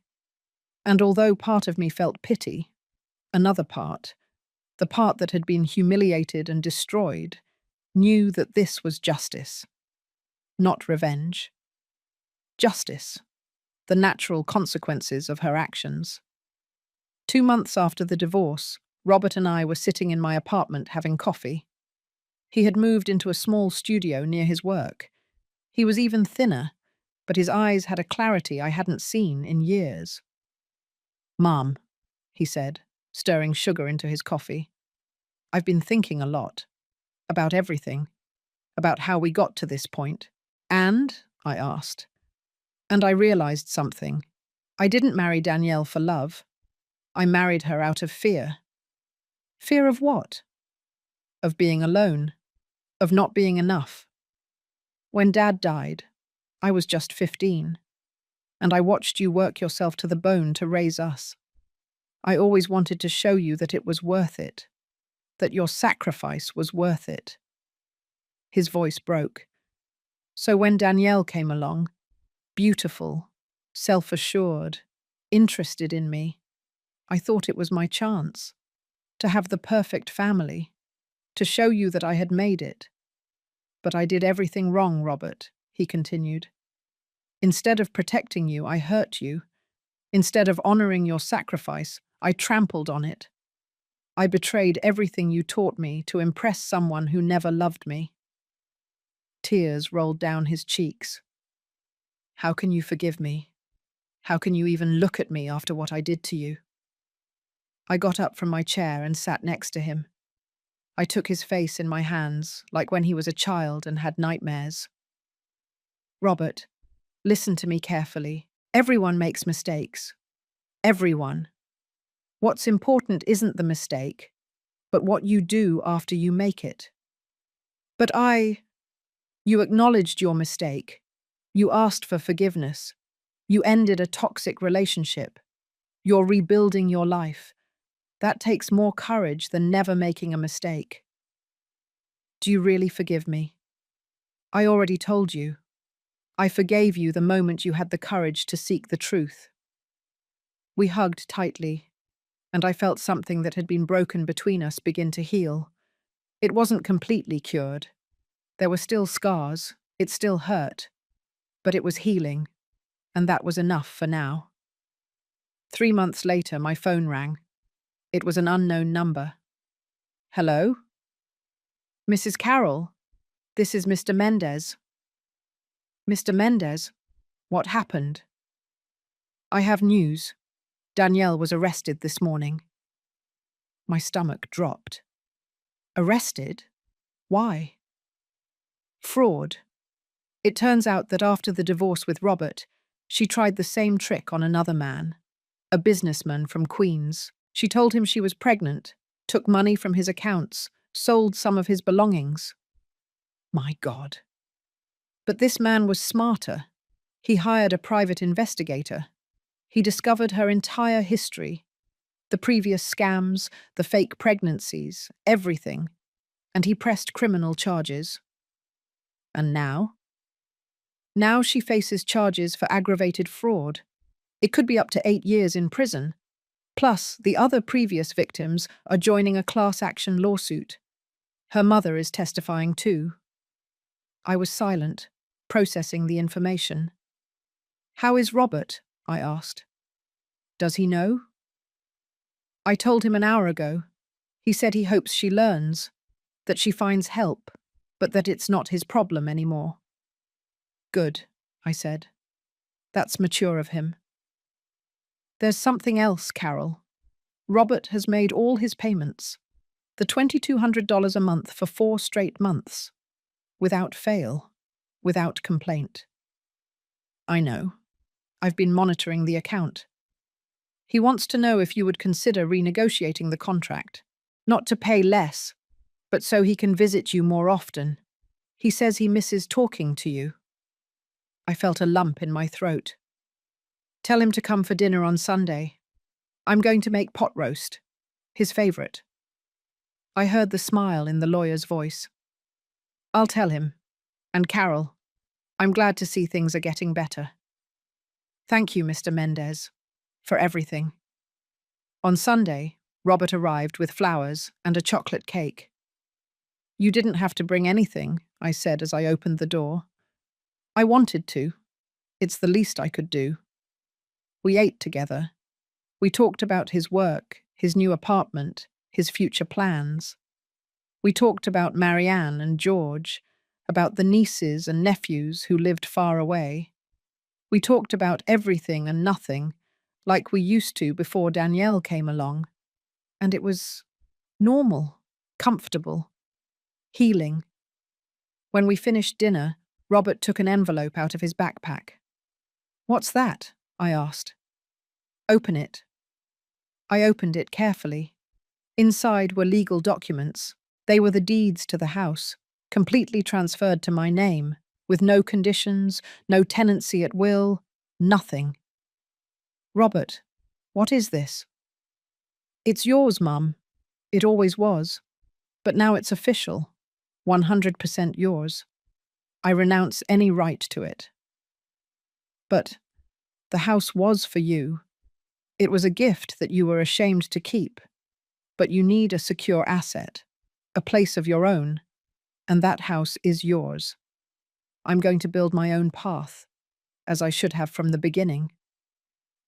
And although part of me felt pity, another part, the part that had been humiliated and destroyed, knew that this was justice, not revenge. Justice, the natural consequences of her actions. 2 months after the divorce, Robert and I were sitting in my apartment having coffee. He had moved into a small studio near his work. He was even thinner, but his eyes had a clarity I hadn't seen in years. "Mom," he said, stirring sugar into his coffee, "I've been thinking a lot. About everything. About how we got to this point. And?" I asked. "And I realized something. I didn't marry Danielle for love. I married her out of fear." "Fear of what?" "Of being alone. Of not being enough. When Dad died, I was just 15. And I watched you work yourself to the bone to raise us. I always wanted to show you that it was worth it. That your sacrifice was worth it." His voice broke. So when Danielle came along, beautiful, self-assured, interested in me, I thought it was my chance to have the perfect family, to show you that I had made it. But I did everything wrong, Robert, he continued. Instead of protecting you, I hurt you. Instead of honoring your sacrifice, I trampled on it. I betrayed everything you taught me to impress someone who never loved me. Tears rolled down his cheeks. How can you forgive me? How can you even look at me after what I did to you? I got up from my chair and sat next to him. I took his face in my hands, like when he was a child and had nightmares. Robert, listen to me carefully. Everyone makes mistakes. Everyone. What's important isn't the mistake, but what you do after you make it. But you acknowledged your mistake. You asked for forgiveness. You ended a toxic relationship. You're rebuilding your life. That takes more courage than never making a mistake. Do you really forgive me? I already told you. I forgave you the moment you had the courage to seek the truth. We hugged tightly, and I felt something that had been broken between us begin to heal. It wasn't completely cured. There were still scars, it still hurt, but it was healing, and that was enough for now. 3 months later, my phone rang. It was an unknown number. Hello? Mrs. Carroll, this is Mr. Mendez. Mr. Mendez, what happened? I have news. Danielle was arrested this morning. My stomach dropped. Arrested? Why? Fraud. It turns out that after the divorce with Robert, she tried the same trick on another man, a businessman from Queens. She told him she was pregnant, took money from his accounts, sold some of his belongings. My God. But this man was smarter. He hired a private investigator. He discovered her entire history, the previous scams, the fake pregnancies, everything, and he pressed criminal charges. And now? Now she faces charges for aggravated fraud. It could be up to 8 years in prison. Plus, the other previous victims are joining a class action lawsuit. Her mother is testifying too. I was silent, processing the information. How is Robert? I asked. Does he know? I told him an hour ago. He said he hopes she learns, that she finds help, but that it's not his problem anymore. Good, I said. That's mature of him. There's something else, Carol. Robert has made all his payments. The $2,200 a month for 4 straight months. Without fail. Without complaint. I know. I've been monitoring the account. He wants to know if you would consider renegotiating the contract. Not to pay less, but so he can visit you more often. He says he misses talking to you. I felt a lump in my throat. Tell him to come for dinner on Sunday. I'm going to make pot roast. His favourite. I heard the smile in the lawyer's voice. I'll tell him. And Carol, I'm glad to see things are getting better. Thank you, Mr. Mendez, for everything. On Sunday, Robert arrived with flowers and a chocolate cake. You didn't have to bring anything, I said as I opened the door. I wanted to. It's the least I could do. We ate together. We talked about his work, his new apartment, his future plans. We talked about Marianne and George, about the nieces and nephews who lived far away. We talked about everything and nothing, like we used to before Danielle came along. And it was normal, comfortable, healing. When we finished dinner, Robert took an envelope out of his backpack. What's that? I asked. Open it. I opened it carefully. Inside were legal documents. They were the deeds to the house, completely transferred to my name, with no conditions, no tenancy at will, nothing. Robert, what is this? It's yours, Mum. It always was. But now it's official. 100% yours. I renounce any right to it. But the house was for you. It was a gift that you were ashamed to keep. But you need a secure asset, a place of your own, and that house is yours. I'm going to build my own path, as I should have from the beginning.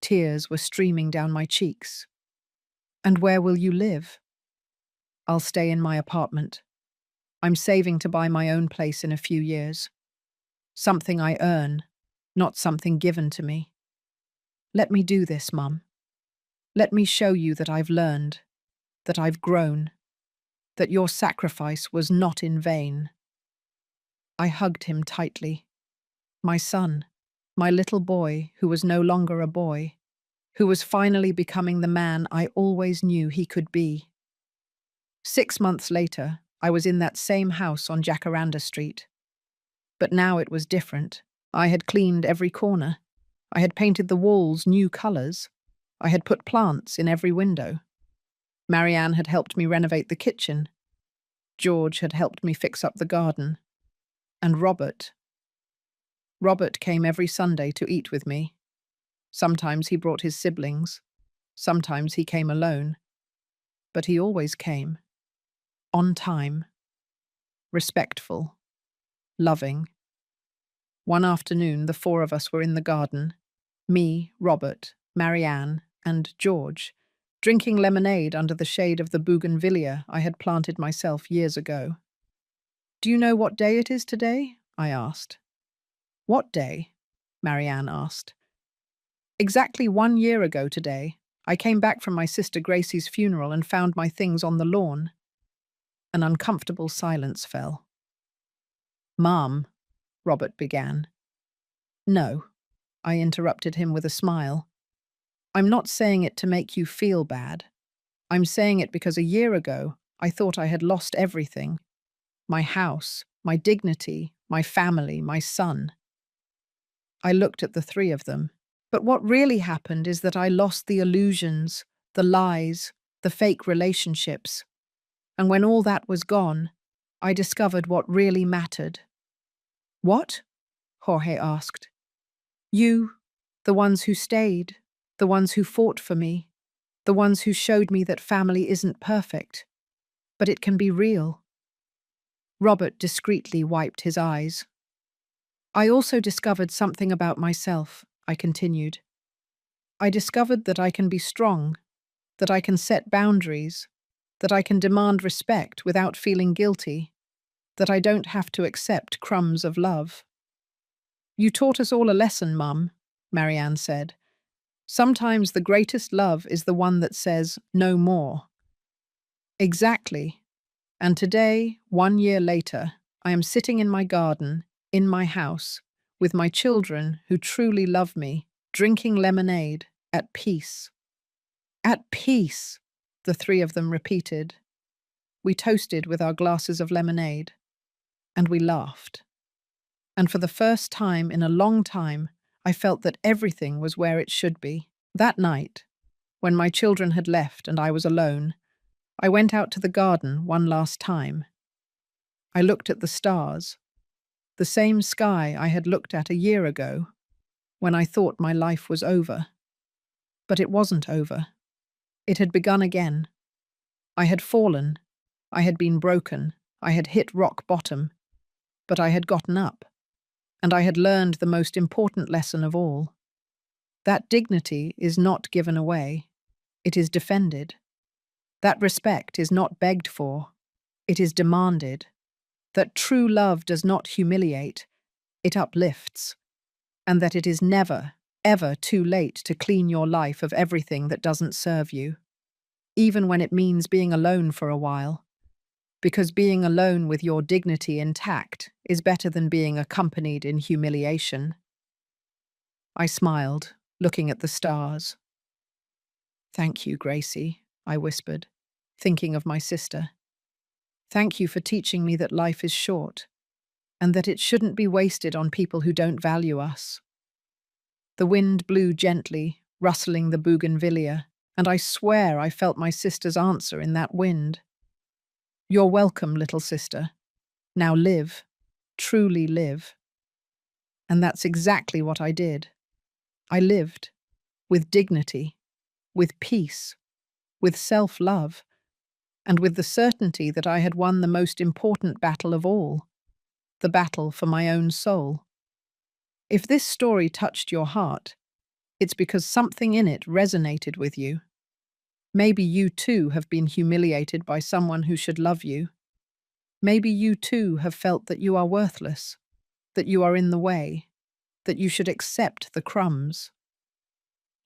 Tears were streaming down my cheeks. And where will you live? I'll stay in my apartment. I'm saving to buy my own place in a few years. Something I earn, not something given to me. Let me do this, Mum. Let me show you that I've learned, that I've grown, that your sacrifice was not in vain. I hugged him tightly. My son, my little boy who was no longer a boy, who was finally becoming the man I always knew he could be. 6 months later, I was in that same house on Jacaranda Street. But now it was different. I had cleaned every corner. I had painted the walls new colours. I had put plants in every window. Marianne had helped me renovate the kitchen. George had helped me fix up the garden. And Robert came every Sunday to eat with me. Sometimes he brought his siblings. Sometimes he came alone. But he always came. On time. Respectful. Loving. One afternoon, the 4 of us were in the garden. Me, Robert, Marianne, and George, drinking lemonade under the shade of the bougainvillea I had planted myself years ago. "Do you know what day it is today?" I asked. "What day?" Marianne asked. "Exactly 1 year ago today, I came back from my sister Gracie's funeral and found my things on the lawn." An uncomfortable silence fell. "Mom," Robert began. "No," I interrupted him with a smile. "I'm not saying it to make you feel bad. I'm saying it because a year ago, I thought I had lost everything. My house, my dignity, my family, my son." I looked at the 3 of them. But what really happened is that I lost the illusions, the lies, the fake relationships. And when all that was gone, I discovered what really mattered. "What?" Jorge asked. "You, the ones who stayed, the ones who fought for me, the ones who showed me that family isn't perfect, but it can be real." Robert discreetly wiped his eyes. "I also discovered something about myself," I continued. "I discovered that I can be strong, that I can set boundaries, that I can demand respect without feeling guilty, that I don't have to accept crumbs of love." "You taught us all a lesson, Mum," Marianne said. "Sometimes the greatest love is the one that says, no more." Exactly. And today, 1 year later, I am sitting in my garden, in my house, with my children who truly love me, drinking lemonade, at peace. "At peace," the 3 of them repeated. We toasted with our glasses of lemonade, and we laughed. And for the first time in a long time, I felt that everything was where it should be. That night, when my children had left and I was alone, I went out to the garden one last time. I looked at the stars, the same sky I had looked at a year ago, when I thought my life was over. But it wasn't over. It had begun again. I had fallen. I had been broken. I had hit rock bottom. But I had gotten up. And I had learned the most important lesson of all. That dignity is not given away. It is defended. That respect is not begged for. It is demanded. That true love does not humiliate. It uplifts. And that it is never, ever too late to clean your life of everything that doesn't serve you. Even when it means being alone for a while. Because being alone with your dignity intact is better than being accompanied in humiliation. I smiled, looking at the stars. "Thank you, Gracie," I whispered, thinking of my sister. "Thank you for teaching me that life is short, and that it shouldn't be wasted on people who don't value us." The wind blew gently, rustling the bougainvillea, and I swear I felt my sister's answer in that wind. "You're welcome, little sister. Now live, truly live. And that's exactly what I did. I lived with dignity, with peace, with self-love, and with the certainty that I had won the most important battle of all, the battle for my own soul. If this story touched your heart, it's because something in it resonated with you. Maybe you too have been humiliated by someone who should love you. Maybe you too have felt that you are worthless, that you are in the way, that you should accept the crumbs.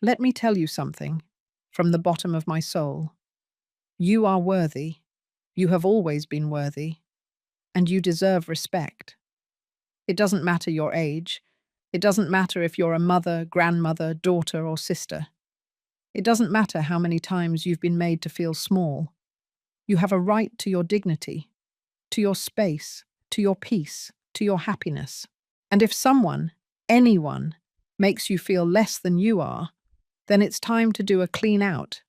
Let me tell you something from the bottom of my soul. You are worthy. You have always been worthy. And you deserve respect. It doesn't matter your age. It doesn't matter if you're a mother, grandmother, daughter, or sister. It doesn't matter how many times you've been made to feel small. You have a right to your dignity, to your space, to your peace, to your happiness. And if someone, anyone, makes you feel less than you are, then it's time to do a clean out.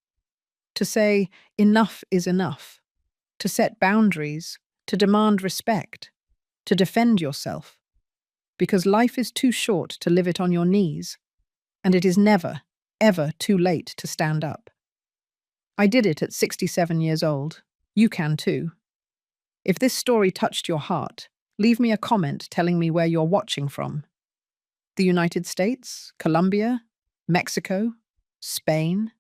To say, enough is enough. To set boundaries, to demand respect, to defend yourself. Because life is too short to live it on your knees, and it is never, ever too late to stand up. I did it at 67 years old. You can too. If this story touched your heart, leave me a comment telling me where you're watching from. The United States, Colombia, Mexico, Spain?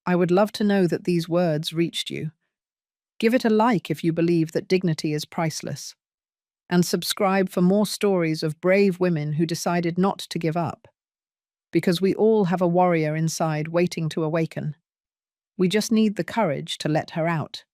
I would love to know that these words reached you. Give it a like if you believe that dignity is priceless. And subscribe for more stories of brave women who decided not to give up. Because we all have a warrior inside waiting to awaken. We just need the courage to let her out.